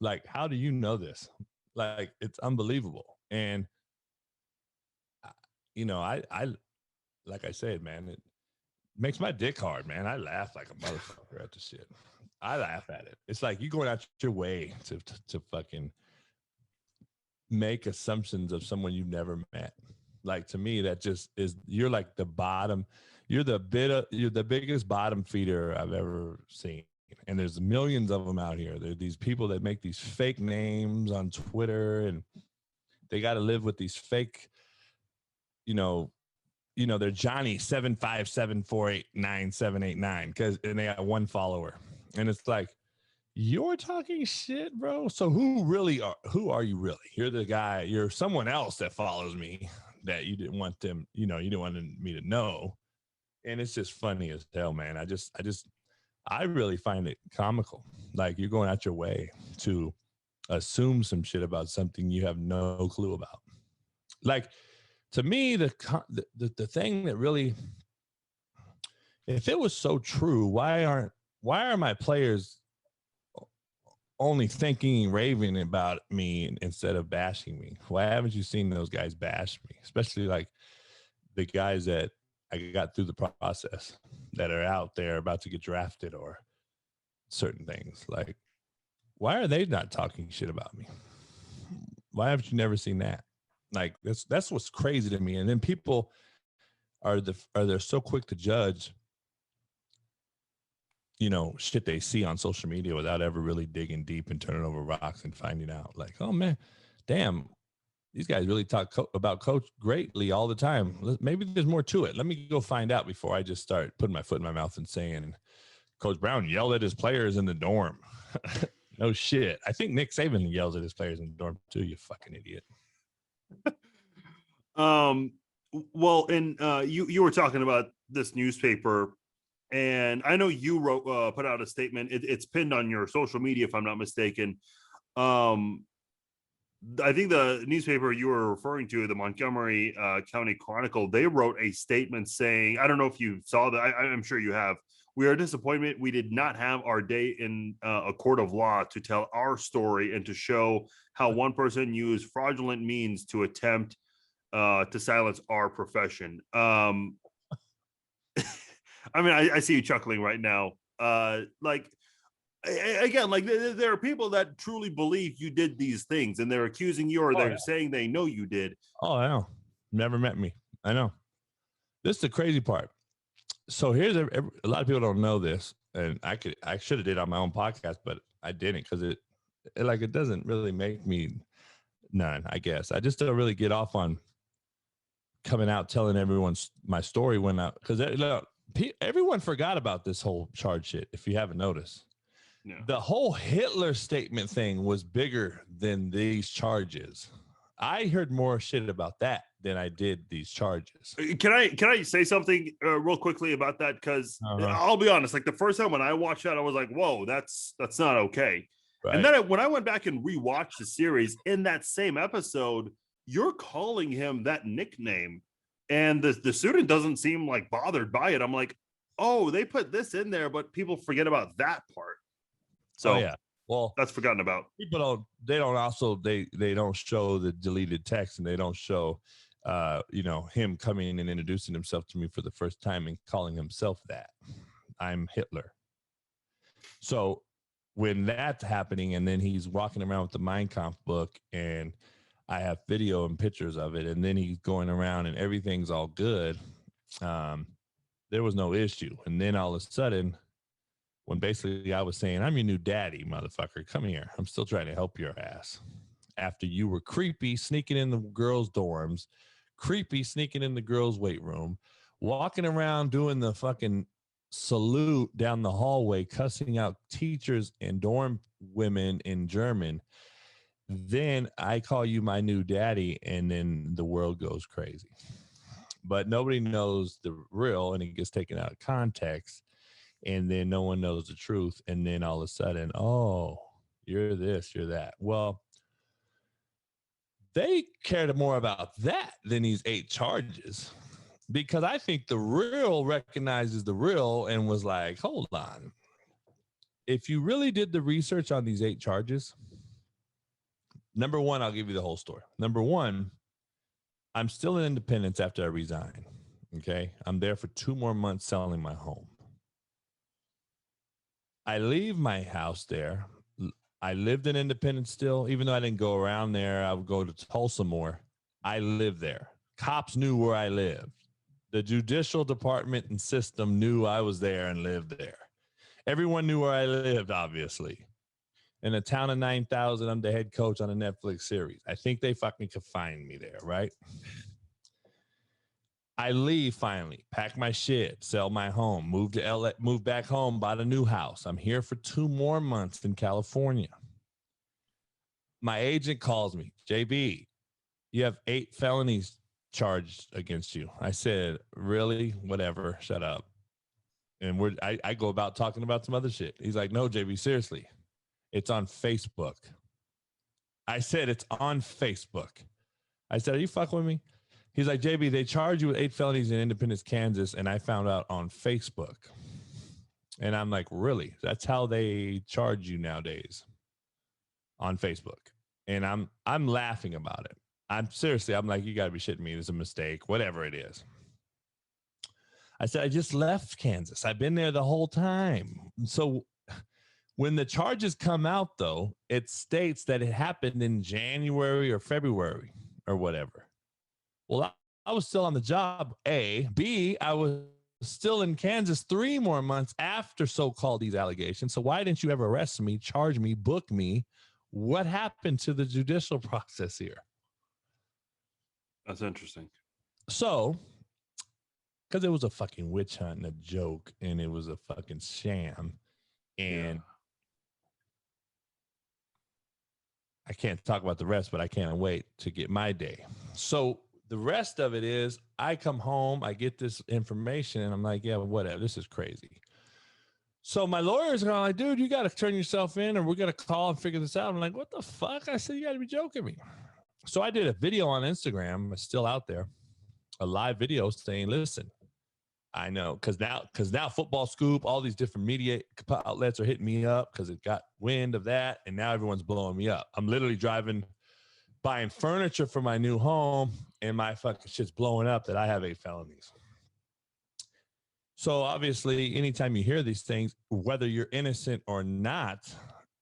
Like, how do you know this? Like, it's unbelievable. And you know, I like I said, man, it makes my dick hard, man. I laugh like a motherfucker at the shit. I laugh at it. It's like you going out your way to fucking make assumptions of someone you've never met. Like, to me, that just is, you're like the bottom. You're the biggest bottom feeder I've ever seen. And there's millions of them out here. There are these people that make these fake names on Twitter, and they got to live with these fake, you know, they're Johnny 757489789 and they got one follower. And it's like, you're talking shit, bro. So who are you really? You're the guy, you're someone else that follows me that you didn't want them, you didn't want me to know. And it's just funny as hell, man. I really find it comical. Like, you're going out your way to assume some shit about something you have no clue about. Like, to me, the thing that really, if it was so true, why are my players only thinking and raving about me instead of bashing me? Why haven't you seen those guys bash me? Especially like the guys that I got through the process that are out there about to get drafted or certain things. Like, why are they not talking shit about me? Why haven't you never seen that? Like, that's what's crazy to me. And then people they're so quick to judge, shit they see on social media without ever really digging deep and turning over rocks and finding out, like, oh man, damn, these guys really talk about Coach greatly all the time. Maybe there's more to it. Let me go find out before I just start putting my foot in my mouth and saying Coach Brown yelled at his players in the dorm. No shit. I think Nick Saban yells at his players in the dorm too, you fucking idiot. Well, and you were talking about this newspaper, and I know you put out a statement. It's pinned on your social media, if I'm not mistaken. I think the newspaper you were referring to, the Montgomery County Chronicle, they wrote a statement saying, I don't know if you saw that. I'm sure you have. We are disappointed we did not have our day in a court of law to tell our story and to show how one person used fraudulent means to attempt to silence our profession. I mean, I see you chuckling right now. Like, again, like, there are people that truly believe you did these things, and they're accusing you, or they're saying they know you did. Oh, I know. Never met me. I know. This is the crazy part. So here's a lot of people don't know this, and I should have did it on my own podcast, but I didn't, because it doesn't really make me none, I guess. I just don't really get off on coming out telling everyone my story because everyone forgot about this whole charge shit, if you haven't noticed. Yeah. The whole Hitler statement thing was bigger than these charges. I heard more shit about that than I did these charges. Can I say something real quickly about that? Because I'll be honest, like the first time when I watched that, I was like, "Whoa, that's not okay." Right. And then when I went back and rewatched the series, in that same episode, you're calling him that nickname, and the student doesn't seem like bothered by it. I'm like, "Oh, they put this in there, but people forget about that part." So yeah, well, that's forgotten about. People they don't show the deleted text, and they don't show him coming in and introducing himself to me for the first time and calling himself that. I'm Hitler. So when that's happening, and then he's walking around with the Mein Kampf book, and I have video and pictures of it, and then he's going around and everything's all good, there was no issue. And then all of a sudden, when basically I was saying, I'm your new daddy, motherfucker, come here, I'm still trying to help your ass, after you were creepy sneaking in the girls' dorms, creepy sneaking in the girls' weight room, walking around doing the fucking salute down the hallway, cussing out teachers and dorm women in German. Then I call you my new daddy, and then the world goes crazy. But nobody knows the real, and it gets taken out of context, and then no one knows the truth. And then all of a sudden, oh, you're this, you're that. Well, they cared more about that than these 8 charges, because I think the real recognizes the real and was like, hold on. If you really did the research on these 8 charges, number one, I'll give you the whole story. Number one, I'm still in Independence after I resign. Okay. I'm there for 2 more months selling my home. I leave my house there. I lived in Independence still, even though I didn't go around there. I would go to Tulsa more. I lived there. Cops knew where I lived. The judicial department and system knew I was there and lived there. Everyone knew where I lived, obviously. In a town of 9,000, I'm the head coach on a Netflix series. I think they fucking could find me there, right? I leave finally, pack my shit, sell my home, move to LA, move back home, bought a new house. I'm here for 2 more months in California. My agent calls me, JB, you have 8 felonies charged against you. I said, really? Whatever, shut up. And I go about talking about some other shit. He's like, no, JB, seriously, it's on Facebook. I said, it's on Facebook. I said, are you fucking with me? He's like, JB, they charge you with 8 felonies in Independence, Kansas, and I found out on Facebook. And I'm like, really? That's how they charge you nowadays, on Facebook? And I'm laughing about it. I'm like, you gotta be shitting me. It's a mistake, whatever it is. I said, I just left Kansas. I've been there the whole time. So when the charges come out, though, it states that it happened in January or February or whatever. Well, I was still on the job, A. B, I was still in Kansas 3 more months after so-called these allegations. So why didn't you ever arrest me, charge me, book me? What happened to the judicial process here? That's interesting. So, because it was a fucking witch hunt and a joke, and it was a fucking sham. And I can't talk about the rest, but I can't wait to get my day. So the rest of it is I come home, I get this information, and I'm like, yeah, whatever. This is crazy. So my lawyers are like, dude, you got to turn yourself in, or we're going to call and figure this out. I'm like, what the fuck? I said, you got to be joking me. So I did a video on Instagram. It's still out there, a live video saying, listen, I know, because now Football Scoop, all these different media outlets are hitting me up because it got wind of that, and now everyone's blowing me up. I'm literally buying furniture for my new home, and my fucking shit's blowing up that I have 8 felonies. So obviously, anytime you hear these things, whether you're innocent or not,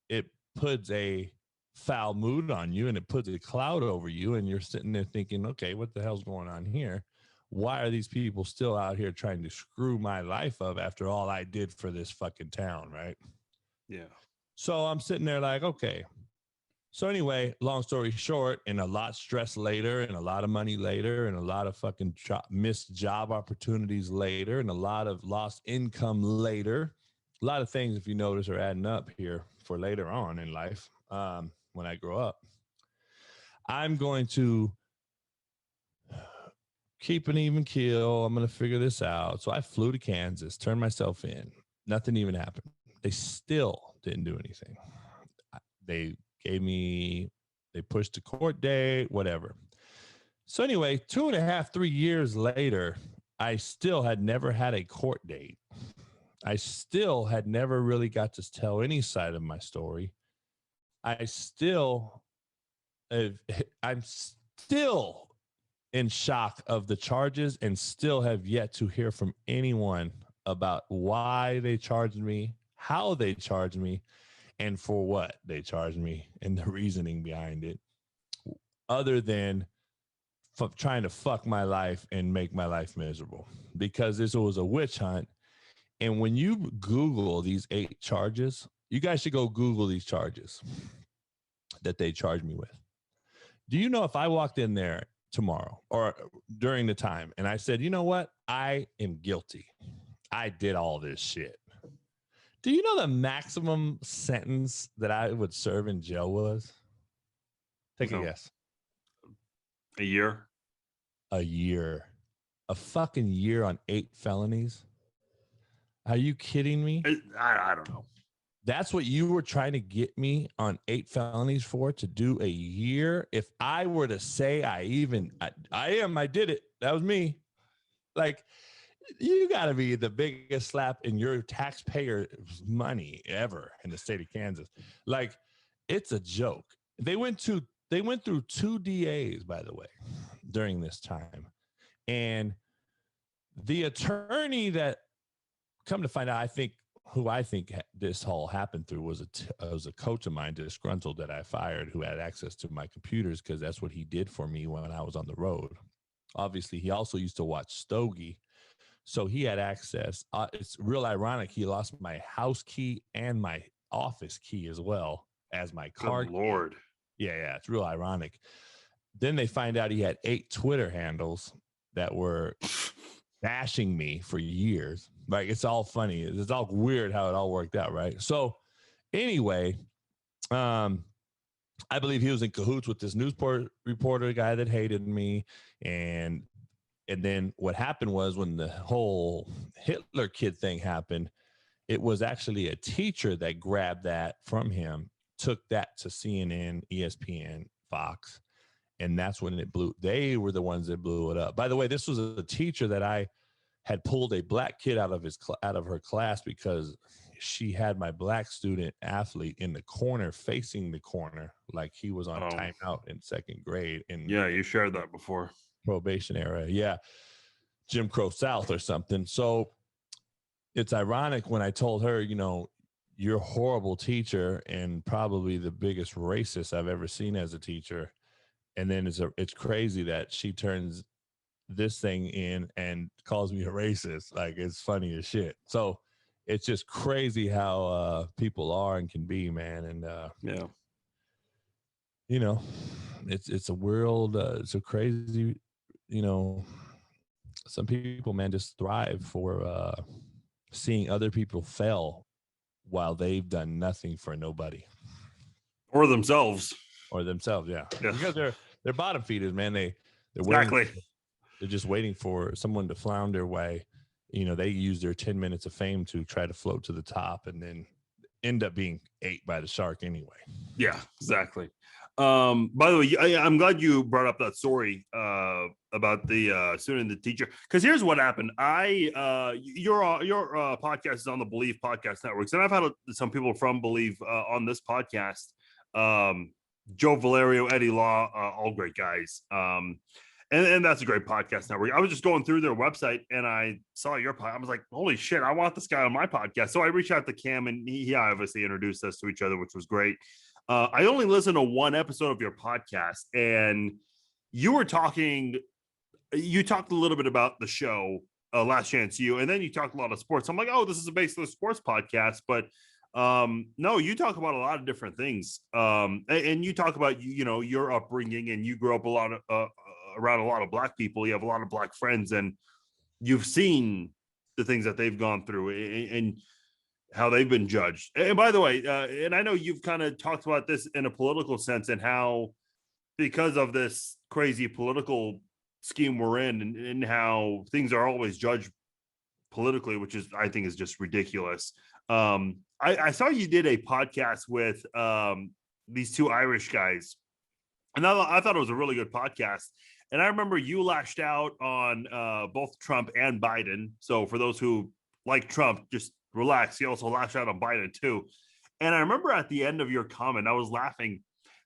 it puts a foul mood on you, and it puts a cloud over you, and you're sitting there thinking, okay, what the hell's going on here? Why are these people still out here trying to screw my life up after all I did for this fucking town, right? Yeah. So I'm sitting there like, okay. So anyway, long story short, and a lot of stress later, and a lot of money later, and a lot of fucking missed job opportunities later, and a lot of lost income later, a lot of things, if you notice, are adding up here for later on in life. When I grow up, I'm going to keep an even keel. I'm going to figure this out. So I flew to Kansas, turned myself in. Nothing even happened. They still didn't do anything. They gave me, they pushed the court date, whatever. So anyway, 2.5, 3 years later, I still had never had a court date. I still had never really got to tell any side of my story. I'm still in shock of the charges and still have yet to hear from anyone about why they charged me, how they charged me, and for what they charged me and the reasoning behind it, other than trying to fuck my life and make my life miserable, because this was a witch hunt. And when you Google these 8 charges, you guys should go Google these charges that they charged me with. Do you know if I walked in there tomorrow or during the time and I said, you know what? I am guilty. I did all this shit. Do you know the maximum sentence that I would serve in jail was? Take a guess. A year? A year. A fucking year on 8 felonies? Are you kidding me? I don't know. That's what you were trying to get me on 8 felonies for, to do a year? If I were to say I did it. That was me. Like, you got to be the biggest slap in your taxpayer's money ever in the state of Kansas. Like, it's a joke. They went through 2 DAs, by the way, during this time. And the attorney that, come to find out, who I think this all happened through was a coach of mine, disgruntled, that I fired, who had access to my computers because that's what he did for me when I was on the road. Obviously, he also used to watch Stogie, so he had access. It's real ironic. He lost my house key and my office key as well as my car. Good Lord. Yeah, it's real ironic. Then they find out he had 8 Twitter handles that were bashing me for years. Like, it's all funny. It's all weird how it all worked out, right? So anyway, I believe he was in cahoots with this news reporter guy that hated me. And then what happened was, when the whole Hitler kid thing happened, it was actually a teacher that grabbed that from him, took that to CNN, ESPN, Fox, and that's when it blew. They were the ones that blew it up. By the way, this was a teacher that I had pulled a black kid out of her class because she had my black student athlete in the corner, facing the corner, like he was on timeout in 2nd grade. And yeah, you shared that before. Probation era. Yeah. Jim Crow South or something. So it's ironic when I told her, you're a horrible teacher and probably the biggest racist I've ever seen as a teacher. And then it's crazy that she turns this thing in and calls me a racist. Like, it's funny as shit. So it's just crazy how people are and can be, man. And yeah, it's a world. It's a crazy, some people, man, just thrive for seeing other people fail while they've done nothing for nobody. Or themselves. Yeah. Because they're bottom feeders, man. They're exactly. They're just waiting for someone to flounder way. They use their 10 minutes of fame to try to float to the top and then end up being ate by the shark anyway. Yeah, exactly. By the way, I'm glad you brought up that story about the student and the teacher, because here's what happened. Your podcast is on the Believe Podcast Networks, and I've had some people from Believe on this podcast. Joe Valerio, Eddie Law, all great guys. And that's a great podcast network. I was just going through their website and I saw your podcast. I was like, holy shit, I want this guy on my podcast. So I reached out to Cam, and he obviously introduced us to each other, which was great. I only listened to one episode of your podcast, and you talked a little bit about the show, Last Chance U, and then you talked a lot of sports. I'm like, oh, this is basically a sports podcast, but no, you talk about a lot of different things. And you talk about, your upbringing, and you grew up around a lot of black people. You have a lot of black friends, and you've seen the things that they've gone through. And how they've been judged. And by the way, and I know you've kind of talked about this in a political sense and how because of this crazy political scheme we're in and how things are always judged politically, which is I think is just ridiculous. I saw you did a podcast with these two Irish guys, and I thought it was a really good podcast. And I remember you lashed out on both Trump and Biden. So for those who like Trump, just relax. He also lashed out on Biden too. And I remember at the end of your comment, I was laughing.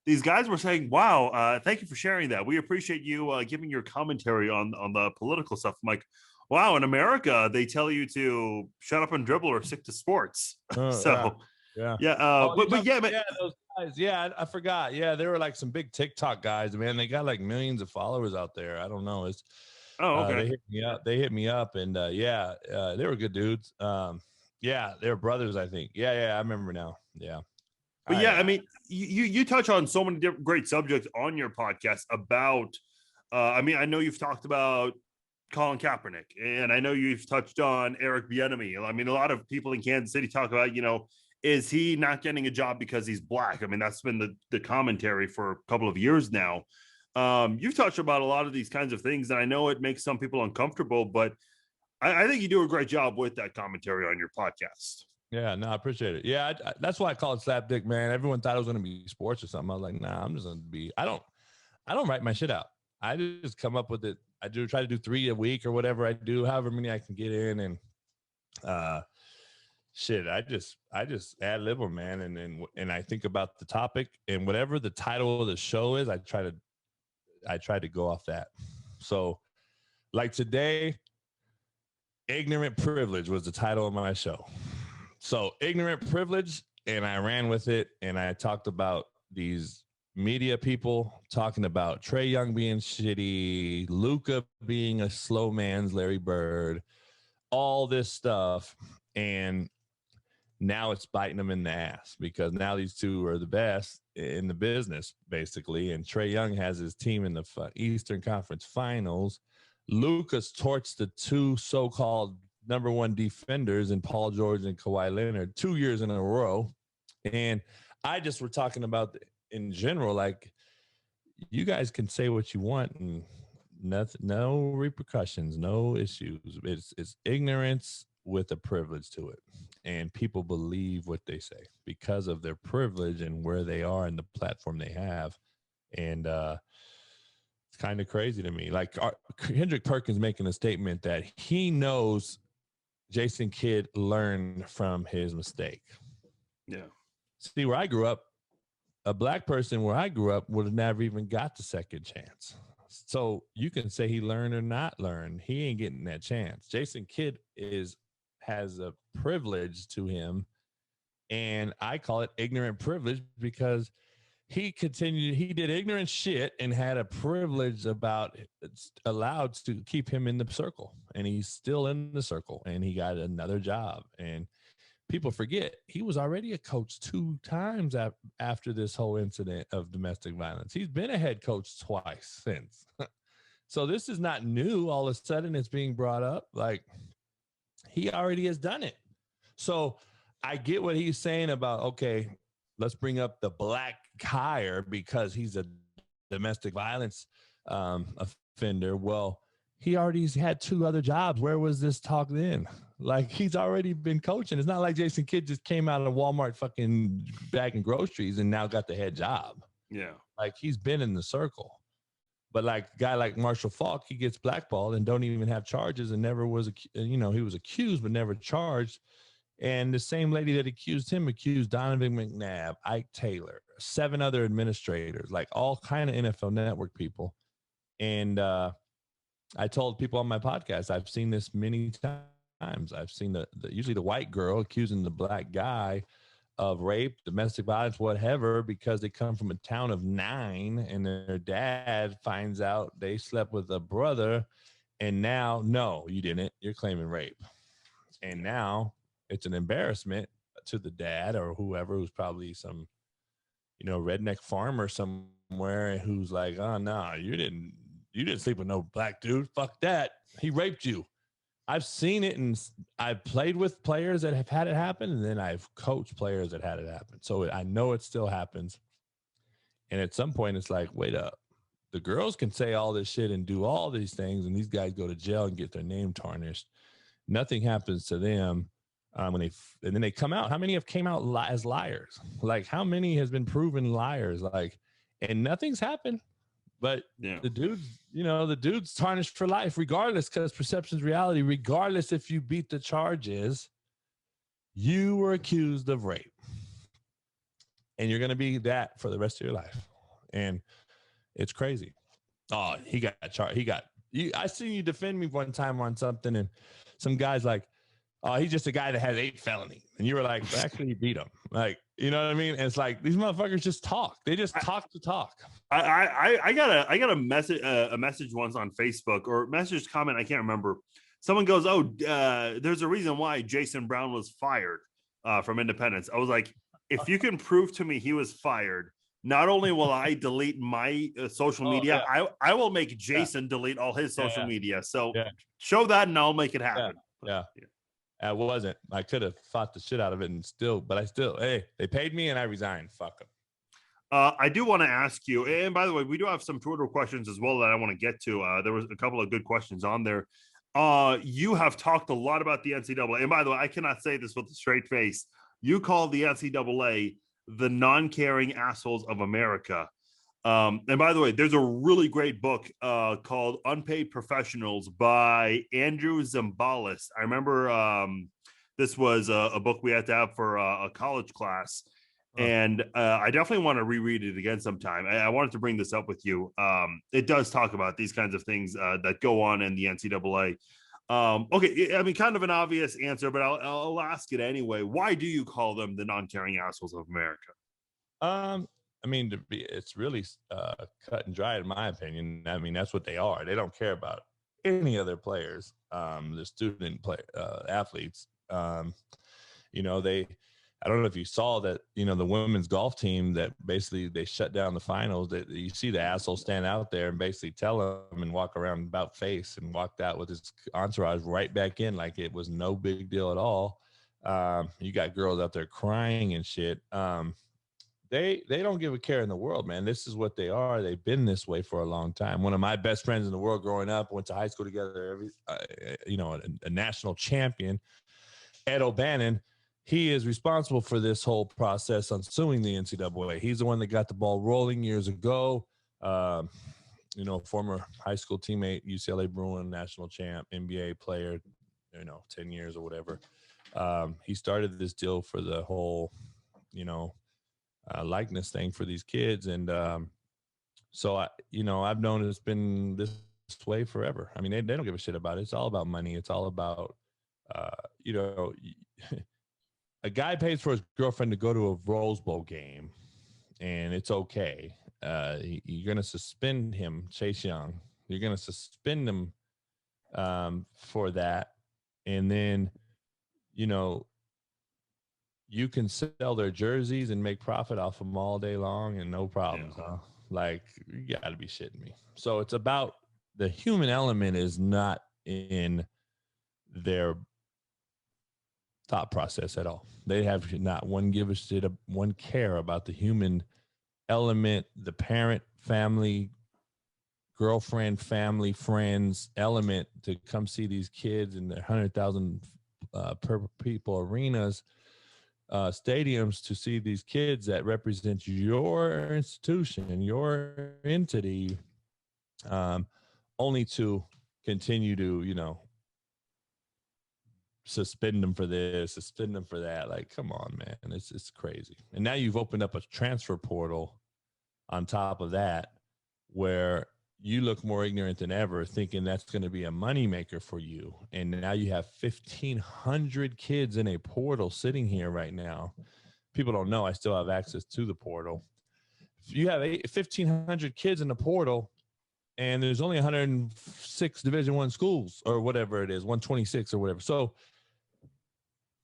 These guys were saying, "Wow, thank you for sharing that. We appreciate you giving your commentary on the political stuff." I'm like, "Wow, in America, they tell you to shut up and dribble or stick to sports." So, yeah. yeah, but yeah, man. Yeah, those guys. Yeah, I forgot. Yeah, they were like some big TikTok guys, man. They got like millions of followers out there. I don't know. It's Okay. they hit me up. They hit me up, and they were good dudes. Yeah, they were brothers, I think. Yeah, I remember now. Yeah. But yeah, I mean, you touch on so many different great subjects on your podcast about. I mean, I know you've talked about Colin Kaepernick, and I know you've touched on Eric Bieniemy. I mean, a lot of people in Kansas City talk about, is he not getting a job because he's black? I mean, that's been the commentary for a couple of years now. You've touched about a lot of these kinds of things, and I know it makes some people uncomfortable, but I think you do a great job with that commentary on your podcast. Yeah, no, I appreciate it. Yeah, that's why I call it slapdick, man. Everyone thought it was going to be sports or something. I was like, nah, I'm just going to be. I don't write my shit out. I just come up with it. I try to do 3 a week or whatever I do, however many I can get in, and shit. I just ad lib them, man, and I think about the topic and whatever the title of the show is. I try to go off that. So, like today, ignorant privilege was the title of my show. So ignorant privilege, and I ran with it, and I talked about these media people talking about Trae Young being shitty, Luka being a slow man's Larry Bird, all this stuff, and now it's biting them in the ass because now these two are the best in the business, basically, and Trae Young has his team in the Eastern Conference Finals. Luka's torched the two so-called number one defenders in Paul George and Kawhi Leonard 2 years in a row. And I just were talking about in general, like you guys can say what you want and nothing, no repercussions, no issues. It's ignorance with a privilege to it. And people believe what they say because of their privilege and where they are and the platform they have. And it's kind of crazy to me. Like Kendrick Perkins making a statement that he knows Jason Kidd learned from his mistake. Yeah. See, where I grew up, a black person where I grew up would have never even got the second chance. So you can say he learned or not learned. He ain't getting that chance. Jason Kidd has a privilege to him, and I call it ignorant privilege because he did ignorant shit and had a privilege about it's allowed to keep him in the circle, and he's still in the circle, and he got another job. And people forget he was already a coach 2 times after this whole incident of domestic violence. He's been a head coach twice since. So this is not new. All of a sudden it's being brought up. Like he already has done it. So I get what he's saying about, okay, let's bring up the black hire because he's a domestic violence offender. Well, he already had 2 other jobs. Where was this talk then? Like he's already been coaching. It's not like Jason Kidd just came out of Walmart fucking bagging groceries and now got the head job. Yeah. Like he's been in the circle. But like a guy like Marshall Faulk, he gets blackballed and don't even have charges and never was, he was accused, but never charged. And the same lady that accused him accused Donovan McNabb, Ike Taylor, 7 other administrators, like all kind of NFL Network people. And I told people on my podcast, I've seen this many times. I've seen usually the white girl accusing the black guy of rape, domestic violence, whatever, because they come from a town of 9 and their dad finds out they slept with a brother. And now, no, you didn't. You're claiming rape. And now it's an embarrassment to the dad or whoever who's probably some, redneck farmer somewhere who's like, oh, no, you didn't sleep with no black dude. Fuck that. He raped you. I've seen it, and I've played with players that have had it happen, and then I've coached players that had it happen. So I know it still happens. And at some point, it's like, wait up. The girls can say all this shit and do all these things, and these guys go to jail and get their name tarnished. Nothing happens to them and then they come out. How many have came out as liars? Like, how many has been proven liars? Like, and nothing's happened. But the dude's tarnished for life, regardless, because perception's reality. Regardless if you beat the charges, you were accused of rape, and you're going to be that for the rest of your life. And it's crazy. Oh, he got charged. I seen you defend me one time on something, and some guy's like, oh, he's just a guy that has 8 felonies. And you were like, actually, you beat him. Like, you know what I mean? And it's like, these motherfuckers just talk. They just talk to talk. I got a message once on Facebook, or message comment, I can't remember. Someone goes, oh, there's a reason why Jason Brown was fired from Independence. I was like, if you can prove to me he was fired, not only will I delete my social media, I will make Jason delete all his social media. So show that and I'll make it happen. Yeah. I wasn't. I could have fought the shit out of it hey, they paid me and I resigned. Fuck them. I do want to ask you, and by the way, we do have some Twitter questions as well that I want to get to. There was a couple of good questions on there. You have talked a lot about the NCAA. And by the way, I cannot say this with a straight face. You call the NCAA the non-caring assholes of America. And by the way, there's a really great book called Unpaid Professionals by Andrew Zimbalist. I remember this was a book we had to have for a college class. And I definitely want to reread it again sometime. I wanted to bring this up with you. It does talk about these kinds of things that go on in the NCAA. Okay, I mean, kind of an obvious answer, but I'll ask it anyway. Why do you call them the non-caring assholes of America? I mean, it's really cut and dry, in my opinion. I mean, that's what they are. They don't care about any other players, the student athletes. I don't know if you saw that, the women's golf team that basically they shut down the finals, that you see the asshole stand out there and basically tell them and walk around about face, and walked out with his entourage right back in like it was no big deal at all. You got girls out there crying and shit. They don't give a care in the world, man. This is what they are. They've been this way for a long time. One of my best friends in the world growing up, went to high school together, a national champion, Ed O'Bannon. He is responsible for this whole process on suing the NCAA. He's the one that got the ball rolling years ago. Former high school teammate, UCLA Bruin, national champ, NBA player, 10 years or whatever. He started this deal for the whole, likeness thing for these kids. And so I've known it's been this way forever. I mean, they don't give a shit about it. It's all about money. It's all about, a guy pays for his girlfriend to go to a Rose Bowl game, and it's okay. You're going to suspend him, Chase Young. You're going to suspend him for that. And then, you can sell their jerseys and make profit off them all day long and no problems, huh? Like, you got to be shitting me. So it's about the human element is not in their thought process at all. They have not one care about the human element, the parent, family, girlfriend, family, friends element to come see these kids in their 100,000 per people arenas, stadiums, to see these kids that represent your institution, your entity, only to continue to, suspend them for this, suspend them for that. Like, come on, man. It's crazy. And now you've opened up a transfer portal on top of that, where you look more ignorant than ever, thinking that's going to be a moneymaker for you. And now you have 1,500 kids in a portal sitting here right now. People don't know I still have access to the portal. If you have 1,500 kids in the portal, and there's only 106 Division I schools, or whatever it is, 126 or whatever. So,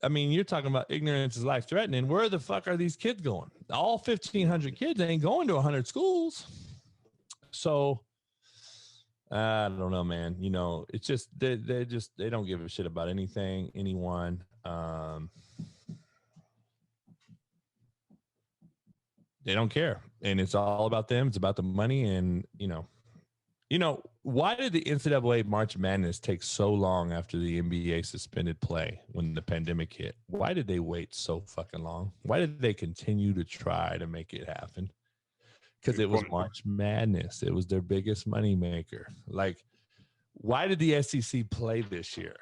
I mean, you're talking about ignorance is life threatening. Where the fuck are these kids going? All 1,500 kids ain't going to 100 schools. So, I don't know, man. You know, it's just they don't give a shit about anything, anyone. They don't care, and it's all about them. It's about the money, and why did the NCAA March Madness take so long after the NBA suspended play when the pandemic hit? Why did they wait so fucking long? Why did they continue to try to make it happen? Because it was March Madness. It was their biggest money maker. Like, why did the SEC play this year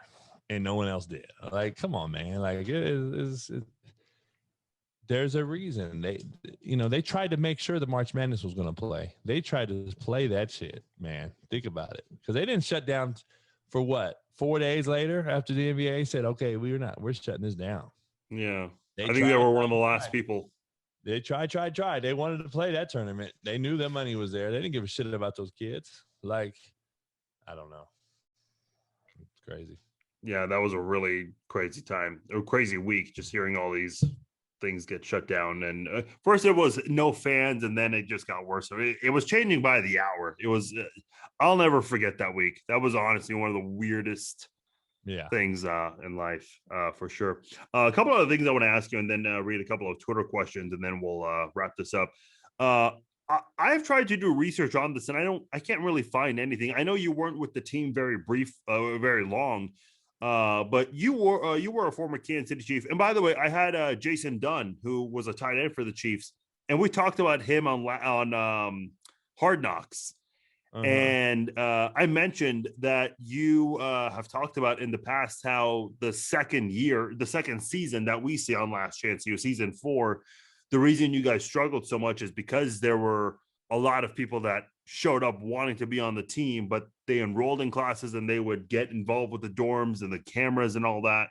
and no one else did? Like, come on, man. Like, there's a reason. They tried to make sure the March Madness was going to play. They tried to play that shit, man. Think about it. Because they didn't shut down for what? 4 days later after the NBA said, okay, we're shutting this down. Yeah. I think they were one of the last people. They tried. They wanted to play that tournament. They knew their money was there. They didn't give a shit about those kids. Like, I don't know. It's crazy. Yeah, that was a really crazy time, a crazy week, just hearing all these things get shut down. And first it was no fans, and then it just got worse. It was changing by the hour. It was, I'll never forget that week. That was honestly one of the weirdest things in life, for sure. A couple of other things I want to ask you, and then read a couple of Twitter questions, and then we'll wrap this up. I've tried to do research on this, and I can't really find anything. I know you weren't with the team very long, but you were a former Kansas City Chief. And by the way, I had Jason Dunn, who was a tight end for the Chiefs, and we talked about him on Hard Knocks. And I mentioned that you have talked about in the past how the second season that we see on Last Chance U, season 4, the reason you guys struggled so much is because there were a lot of people that showed up wanting to be on the team, but they enrolled in classes and they would get involved with the dorms and the cameras and all that.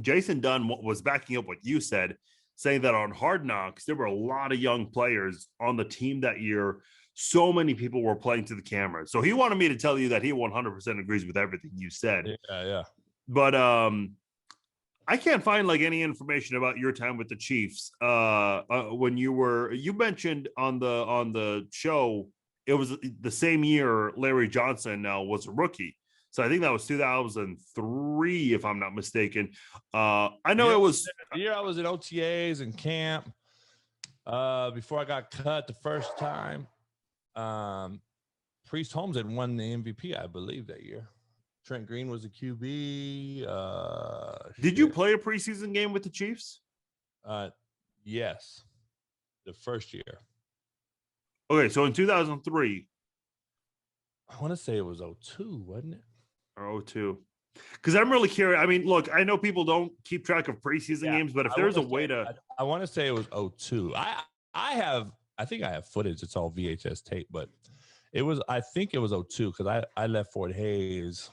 Jason Dunn was backing up what you said, saying that on Hard Knocks, there were a lot of young players on the team that year. So many people were playing to the camera. So he wanted me to tell you that he 100% agrees with everything you said. Yeah. But I can't find like any information about your time with the Chiefs. When you mentioned on the show, it was the same year Larry Johnson was a rookie. So I think that was 2003, if I'm not mistaken. I know it was the year I was in OTAs and camp before I got cut the first time. Priest Holmes had won the MVP, I believe, that year. Trent Green was the QB. Did you play a preseason game with the Chiefs? Yes, the first year. Okay, so in 2003. I want to say it was 02, wasn't it? Or 02. Because I'm really curious. I mean, look, I know people don't keep track of preseason games, but if there's a way to... I want to say it was 02. I think I have footage. It's all VHS tape, but I think it was 02 because I left Fort Hays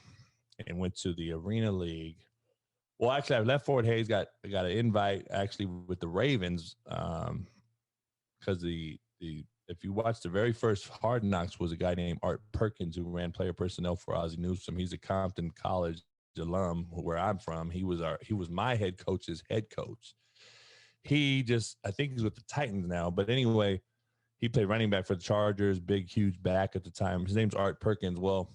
and went to the Arena League. Well, actually, I left Fort Hays, got an invite actually with the Ravens because if you watch the very first Hard Knocks was a guy named Art Perkins who ran player personnel for Ozzie Newsome. He's a Compton College alum where I'm from. He was my head coach's head coach. I think he's with the Titans now, but anyway, he played running back for the Chargers, big, huge back at the time. His name's Art Perkins. Well,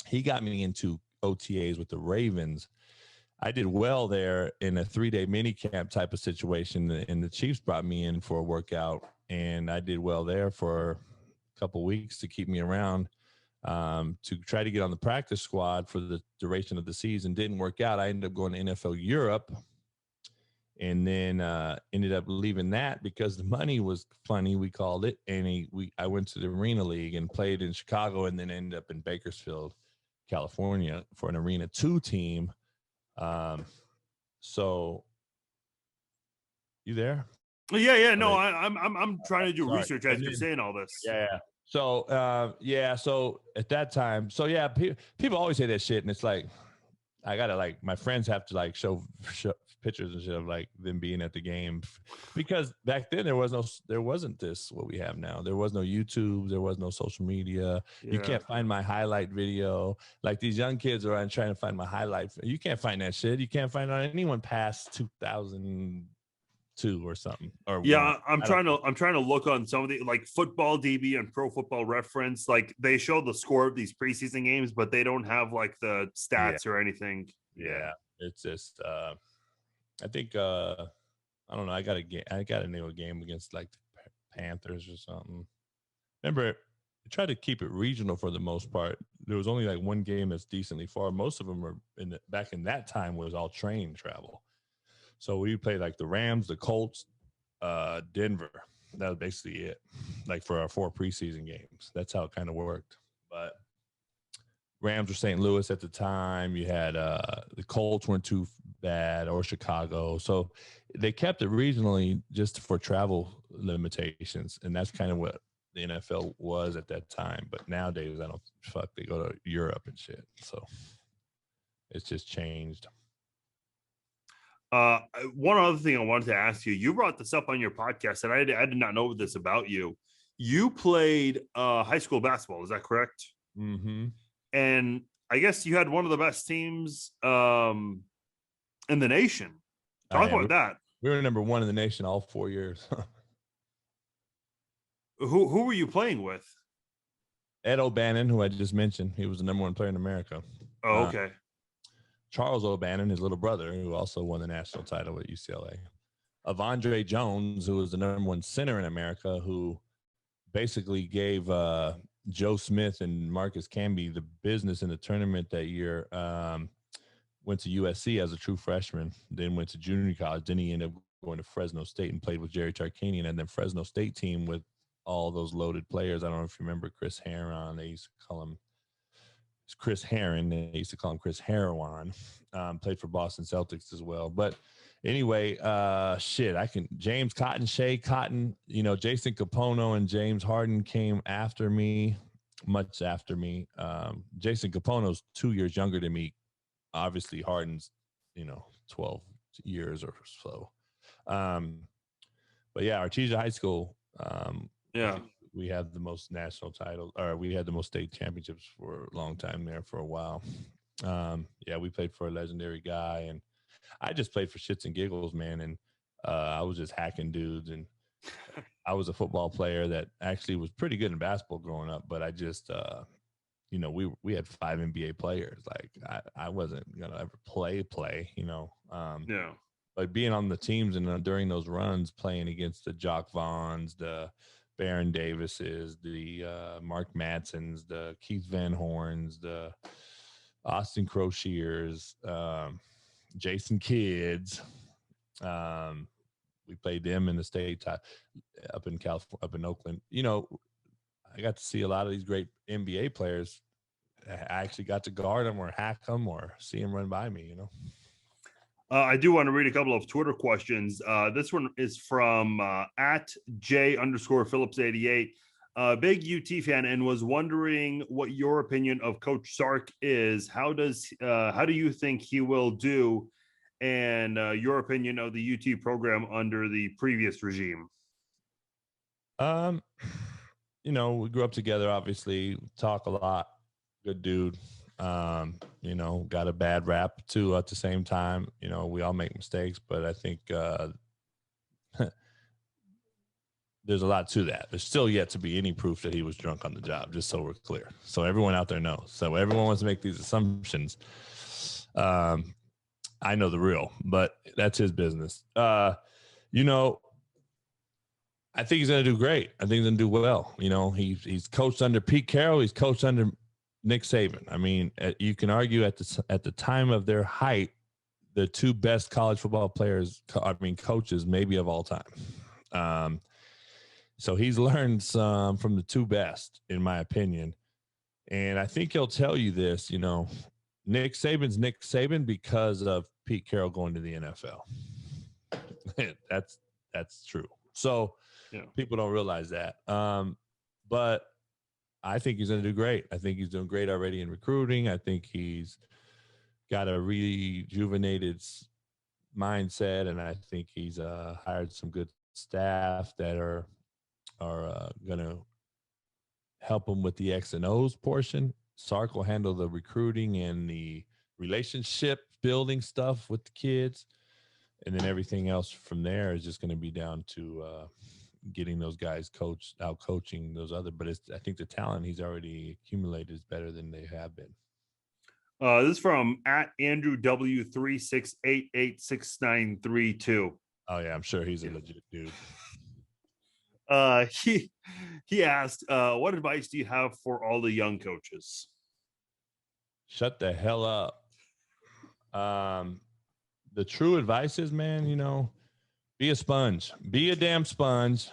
he got me into OTAs with the Ravens. I did well there in a 3-day mini camp type of situation, and the Chiefs brought me in for a workout, and I did well there for a couple of weeks to keep me around to try to get on the practice squad for the duration of the season. Didn't work out. I ended up going to NFL Europe, and then ended up leaving that because the money was funny, we called it. And I went to the Arena League and played in Chicago, and then ended up in Bakersfield, California for an Arena 2 team. So you there? Yeah. No, I'm trying to do research as you're saying all this. Yeah. So at that time, people always say that shit, and it's like, I gotta like, my friends have to like show pictures and shit of like them being at the game, because back then there wasn't this what we have now. There was no YouTube, there was no social media. Yeah. You can't find my highlight video. Like these young kids are trying to find my highlight. You can't find that shit. You can't find on anyone past 2000. 2 or something. Or Yeah, 1. I'm trying to look on some of the like Football DB and Pro Football Reference. Like they show the score of these preseason games, but they don't have like the stats or anything. Yeah. It's just I think I don't know. I got to name a game against like the Panthers or something. Remember, I tried to keep it regional for the most part. There was only like one game that's decently far. Most of them were back in that time was all train travel. So we played like the Rams, the Colts, Denver. That was basically it. Like for our 4 preseason games. That's how it kind of worked. But Rams were St. Louis at the time. You had the Colts weren't too bad, or Chicago. So they kept it regionally just for travel limitations. And that's kind of what the NFL was at that time. But nowadays, they go to Europe and shit. So it's just changed. One other thing I wanted to ask you, you brought this up on your podcast, and I did not know this about you. You played high school basketball. Is that correct? Mm-hmm. And I guess you had one of the best teams in the nation. Talk about that. We were number 1 in the nation all 4 years. Who were you playing with? Ed O'Bannon, who I just mentioned. He was the number 1 player in America. Oh, okay. Charles O'Bannon, his little brother, who also won the national title at UCLA. Avondre Jones, who was the number 1 center in America, who basically gave Joe Smith and Marcus Camby the business in the tournament that year. Went to USC as a true freshman, then went to junior college. Then he ended up going to Fresno State and played with Jerry Tarkanian and then Fresno State team with all those loaded players. I don't know if you remember Chris Heron. They used to call him Chris Heron. They used to call him Chris Heroin. Played for Boston Celtics as well. But anyway, James Cotton, Shea Cotton, Jason Capono and James Harden came after me, much after me. Jason Capono's 2 years younger than me. Obviously Harden's, 12 years or so. But yeah, Artesia High School, we had the most national titles, or we had the most state championships for a long time there for a while. We played for a legendary guy, and I just played for shits and giggles, man. And I was just hacking dudes, and I was a football player that actually was pretty good in basketball growing up, but I just, we had 5 NBA players. Like I wasn't gonna ever play, But being on the teams and during those runs, playing against the Jock Vaughns, the Baron Davises, the Mark Madsons, the Keith Van Horns, the Austin Crociers, Jason Kidds. We played them in the state up in California, up in Oakland. I got to see a lot of these great NBA players. I actually got to guard them or hack them or see them run by me, I do want to read a couple of Twitter questions. This one is from at J_Phillips88, big UT fan, and was wondering what your opinion of Coach Sark is. How do you think he will do, and your opinion of the UT program under the previous regime? We grew up together, obviously, talk a lot. Good dude. Got a bad rap too at the same time. We all make mistakes, but I think there's a lot to that. There's still yet to be any proof that he was drunk on the job, just so we're clear. So everyone out there knows. So everyone wants to make these assumptions. I know the real, but that's his business. I think he's going to do great. I think he's going to do well. He's coached under Pete Carroll. He's coached under Nick Saban. I mean, you can argue at the time of their height, the 2 best college football coaches maybe of all time. So he's learned some from the 2 best, in my opinion. And I think he'll tell you this, Nick Saban's Nick Saban because of Pete Carroll going to the NFL. That's true. So people don't realize that. But I think he's going to do great. I think he's doing great already in recruiting. I think he's got a rejuvenated mindset, and I think he's hired some good staff that are going to help him with the X and O's portion. Sark will handle the recruiting and the relationship building stuff with the kids. And then everything else from there is just going to be down to getting those guys out coaching those other. But I think the talent he's already accumulated is better than they have been. This is from at Andrew W36886932. Oh yeah, I'm sure he's a legit dude. He asked, what advice do you have for all the young coaches? Shut the hell up. The true advice is, man, be a sponge. Be a damn sponge.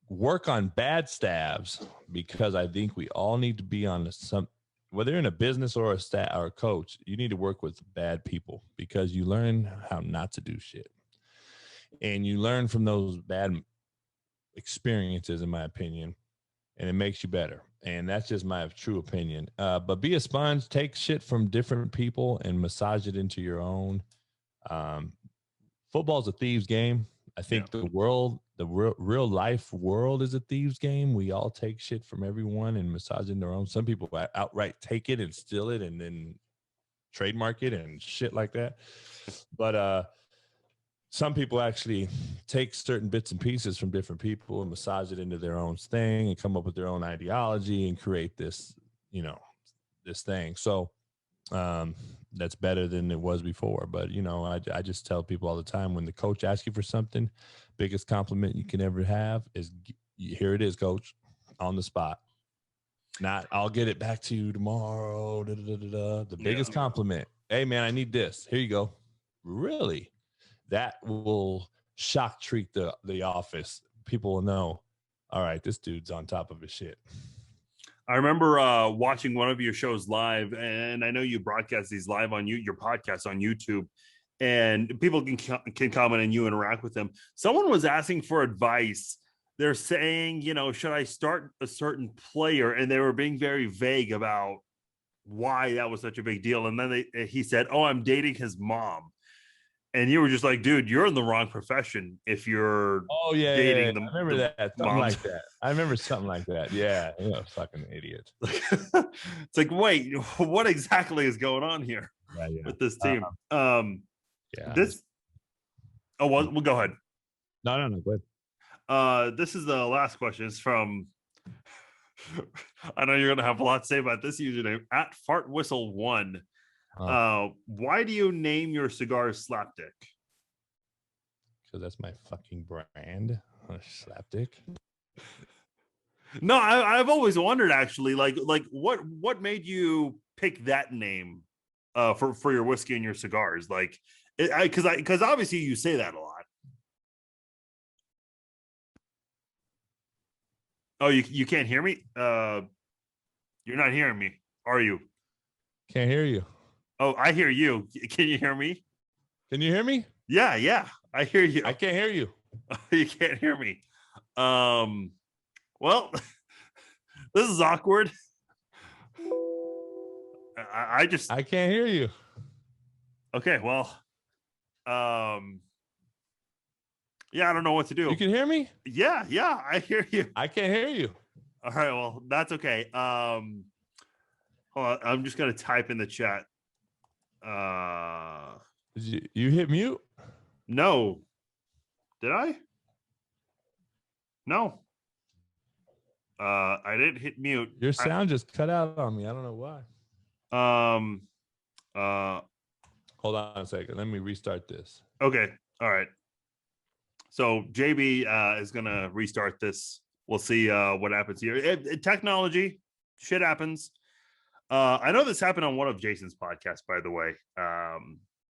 Work on bad staffs, because I think we all need to be on whether you're in a business or a staff or a coach, you need to work with bad people, because you learn how not to do shit. And you learn from those bad experiences, in my opinion, and it makes you better. And that's just my true opinion. But be a sponge, take shit from different people and massage it into your own. Football's a thieves game. I think the real life world is a thieves game. We all take shit from everyone and massage in their own. Some people outright take it and steal it and then trademark it and shit like that. But some people actually take certain bits and pieces from different people and massage it into their own thing and come up with their own ideology and create this, this thing. So that's better than it was before. But, I just tell people all the time, when the coach asks you for something, biggest compliment you can ever have is, here it is, coach, on the spot. Not, I'll get it back to you tomorrow. The biggest compliment. Hey, man, I need this. Here you go. Really? That will shock treat the office. People will know, all right, this dude's on top of his shit. I remember watching one of your shows live, and I know you broadcast these live on your podcast on YouTube, and people can comment and you interact with them. Someone was asking for advice. They're saying, should I start a certain player? And they were being very vague about why that was such a big deal. And then he said, "Oh, I'm dating his mom." And you were just like, dude, you're in the wrong profession if you're dating them. I remember that. Something like that. I remember something like that. Yeah. You're a fucking idiot. It's like, wait, what exactly is going on here with this team? We'll go ahead. No, go ahead. This is the last question. It's from, I know you're going to have a lot to say about this username, at fartwhistle1. Why do you name your cigars Slapdick? Because that's my fucking brand. Slapdick. No, I've always wondered, actually, like what made you pick that name for your whiskey and your cigars? Like, because obviously you say that a lot. Oh, you can't hear me? You're not hearing me, are you? Can't hear you. Oh, I hear you. Can you hear me? Can you hear me? Yeah, I hear you. I can't hear you. You can't hear me. Well, this is awkward. I can't hear you. Okay, well, yeah, I don't know what to do. You can hear me? Yeah, I hear you. I can't hear you. All right, well, that's okay. Hold on, I'm just gonna type in the chat. Did you hit mute? No. Did I? No. I didn't hit mute. Your sound just cut out on me. I don't know why. Hold on a second. Let me restart this. Okay. All right. So JB is gonna restart this. We'll see what happens here. Technology, shit happens. I know this happened on one of Jason's podcasts, by the way.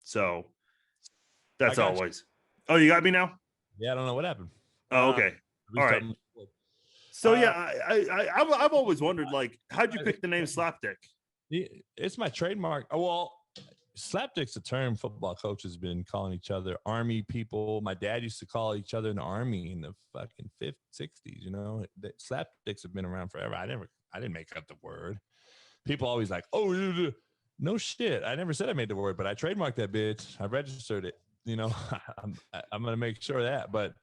So that's always. You. Oh, you got me now? Yeah, I don't know what happened. Oh, okay. All right. So yeah, I've always wondered, like, how'd you pick the name Slapdick? It's my trademark. Oh, well, Slapdick's a term football coaches have been calling each other. Army people. My dad used to call each other in the Army in the fucking 50s, 60s. Slapdicks have been around forever. I didn't make up the word. People always like, oh, no shit. I never said I made the word, but I trademarked that bitch. I registered it. I'm going to make sure of that. But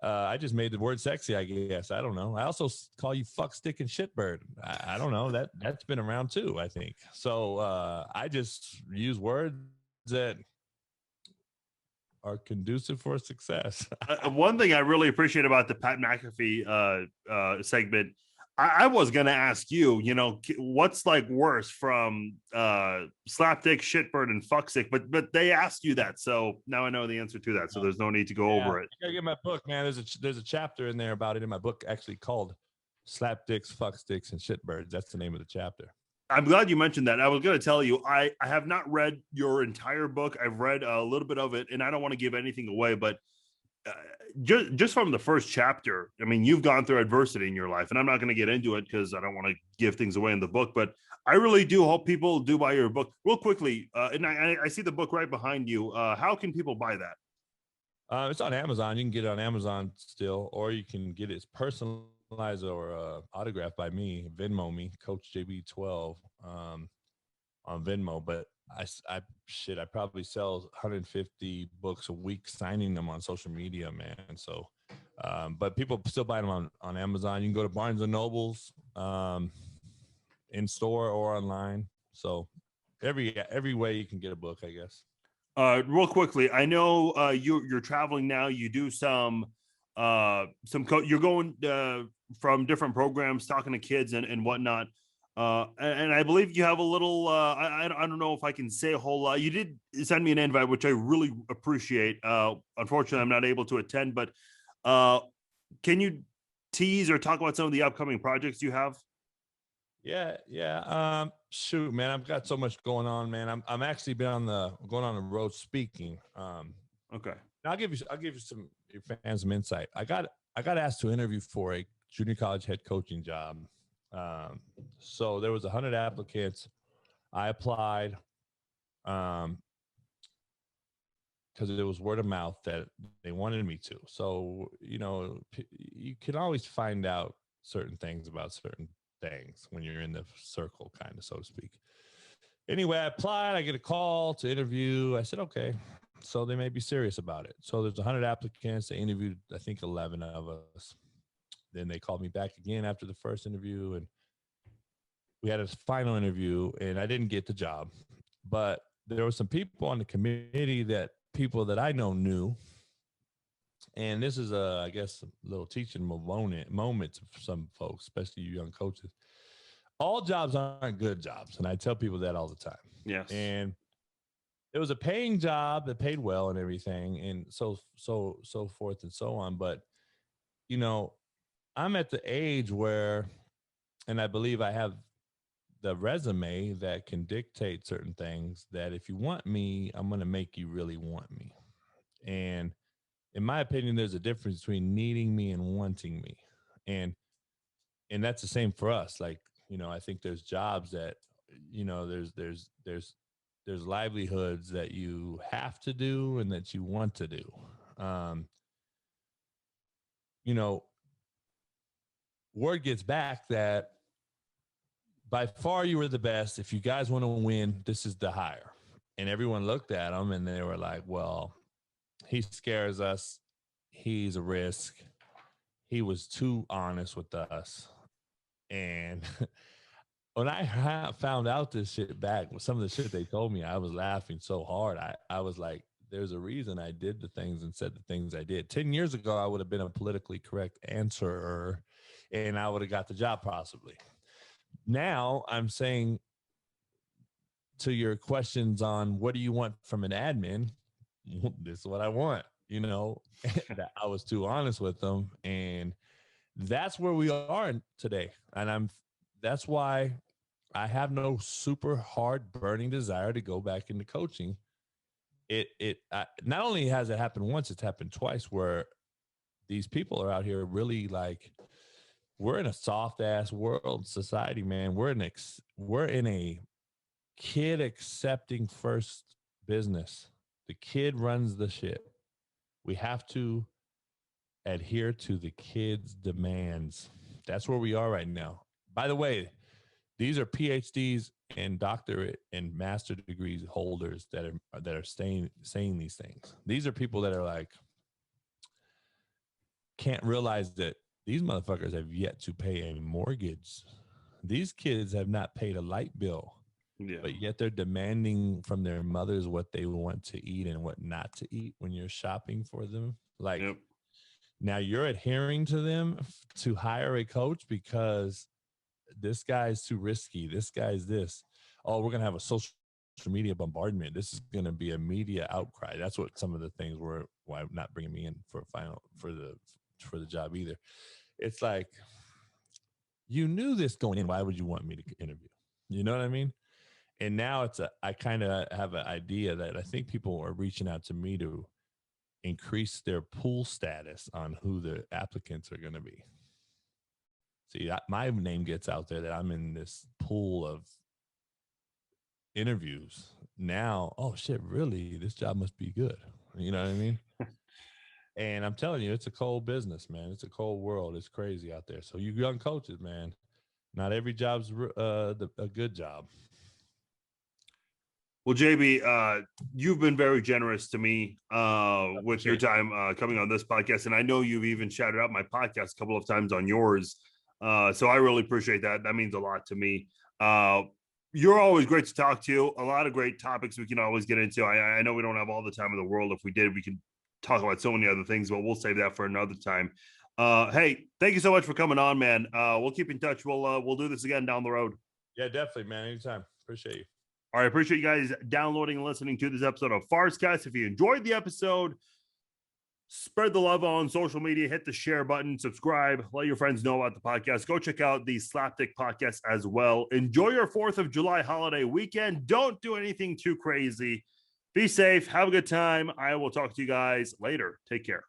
I just made the word sexy, I guess. I don't know. I also call you fuck, stick, and shitbird. I don't know. That's been around too, I think. So I just use words that are conducive for success. One thing I really appreciate about the Pat McAfee segment, I was gonna ask you, what's like worse from slapdick, shitbird, and fuckstick, but they asked you that, so now I know the answer to that. So there's no need to go over it. I gotta get my book, man. There's a chapter in there about it in my book, actually called "Slapdicks, Fucksticks, and Shitbirds." That's the name of the chapter. I'm glad you mentioned that. I was going to tell you, I have not read your entire book. I've read a little bit of it, and I don't want to give anything away, but just from the first chapter, I mean, you've gone through adversity in your life, and I'm not going to get into it because I don't want to give things away in the book, but I really do hope people do buy your book. Real quickly, and I see the book right behind you. How can people buy that? It's on Amazon. You can get it on Amazon still, or you can get it personalized or autographed by me, Venmo me, Coach JB12 on Venmo. But I probably sell 150 books a week, signing them on social media, man. So, but people still buy them on Amazon. You can go to Barnes and Nobles, in store or online. So every way you can get a book, I guess. Real quickly, I know you're traveling now. You do some you're going from different programs, talking to kids and whatnot. And I believe you have a little. I don't know if I can say a whole lot. You did send me an invite, which I really appreciate. Unfortunately, I'm not able to attend, but can you tease or talk about some of the upcoming projects you have? Yeah. Shoot, man, I've got so much going on, man. I'm actually going on the road speaking. Okay. I'll give you some your fans some insight. I got asked to interview for a junior college head coaching job. So there was 100 applicants. I applied because it was word of mouth that they wanted me to. So, you can always find out certain things about certain things when you're in the circle, kind of, so to speak. Anyway, I applied. I get a call to interview. I said, okay. So they may be serious about it. So there's 100 applicants. They interviewed, I think, 11 of us. Then they called me back again after the first interview, and we had a final interview, and I didn't get the job. But there were some people on the committee people that I know knew. And this is, I guess, a little teaching moment for some folks, especially you young coaches. All jobs aren't good jobs, and I tell people that all the time. Yes. And it was a paying job that paid well and everything, and so forth and so on. But, I'm at the age where, and I believe I have the resume that can dictate certain things, that if you want me, I'm going to make you really want me. And in my opinion, there's a difference between needing me and wanting me. And that's the same for us. Like, I think there's jobs that, there's livelihoods that you have to do and that you want to do. Word gets back that by far you were the best. If you guys want to win, this is the hire. And everyone looked at him and they were like, well, he scares us. He's a risk. He was too honest with us. And when I found out this shit back, some of the shit they told me, I was laughing so hard. I was like, there's a reason I did the things and said the things I did. 10 years ago, I would have been a politically correct answerer, and I would have got the job possibly. Now I'm saying, to your questions on what do you want from an admin, this is what I want, that I was too honest with them. And that's where we are today. And that's why I have no super hard burning desire to go back into coaching. Not only has it happened once, it's happened twice, where these people are out here really like, we're in a soft ass world society, man. We're in a kid accepting first business. The kid runs the shit. We have to adhere to the kid's demands. That's where we are right now. By the way, these are PhDs and doctorate and master degrees holders that are saying these things. These are people that are like, can't realize that these motherfuckers have yet to pay a mortgage. These kids have not paid a light bill. Yeah. but yet they're demanding from their mothers what they want to eat and what not to eat when you're shopping for them. Like, Yep. now you're adhering to them to hire a coach because this guy's too risky. This guy's this. Oh, we're going to have a social media bombardment. This is going to be a media outcry. That's what some of the things were. Why not bringing me in for the job either. It's like, you knew this going in. Why would you want me to interview? You know what I mean? And now I kind of have an idea that I think people are reaching out to me to increase their pool status on who the applicants are going to be. See, my name gets out there that I'm in this pool of interviews. Now, oh shit, really? This job must be good. You know what I mean? And I'm telling you, it's a cold business, man. It's a cold world. It's crazy out there. So you young coaches, man, not every job's a good job. Well, JB, you've been very generous to me with your time coming on this podcast. And I know you've even shouted out my podcast a couple of times on yours. So I really appreciate that. That means a lot to me. You're always great to talk to. A lot of great topics we can always get into. I know we don't have all the time in the world. If we did, we could talk about so many other things, but we'll save that for another time. Hey, thank you so much for coming on, man. We'll keep in touch. We'll do this again down the road. Yeah, definitely, man. Anytime. Appreciate you. All right. Appreciate you guys downloading and listening to this episode of Farz Cast. If you enjoyed the episode, spread the love on social media, hit the share button, subscribe, let your friends know about the podcast. Go check out the Slapdick podcast as well. Enjoy your 4th of July holiday weekend. Don't do anything too crazy. Be safe. Have a good time. I will talk to you guys later. Take care.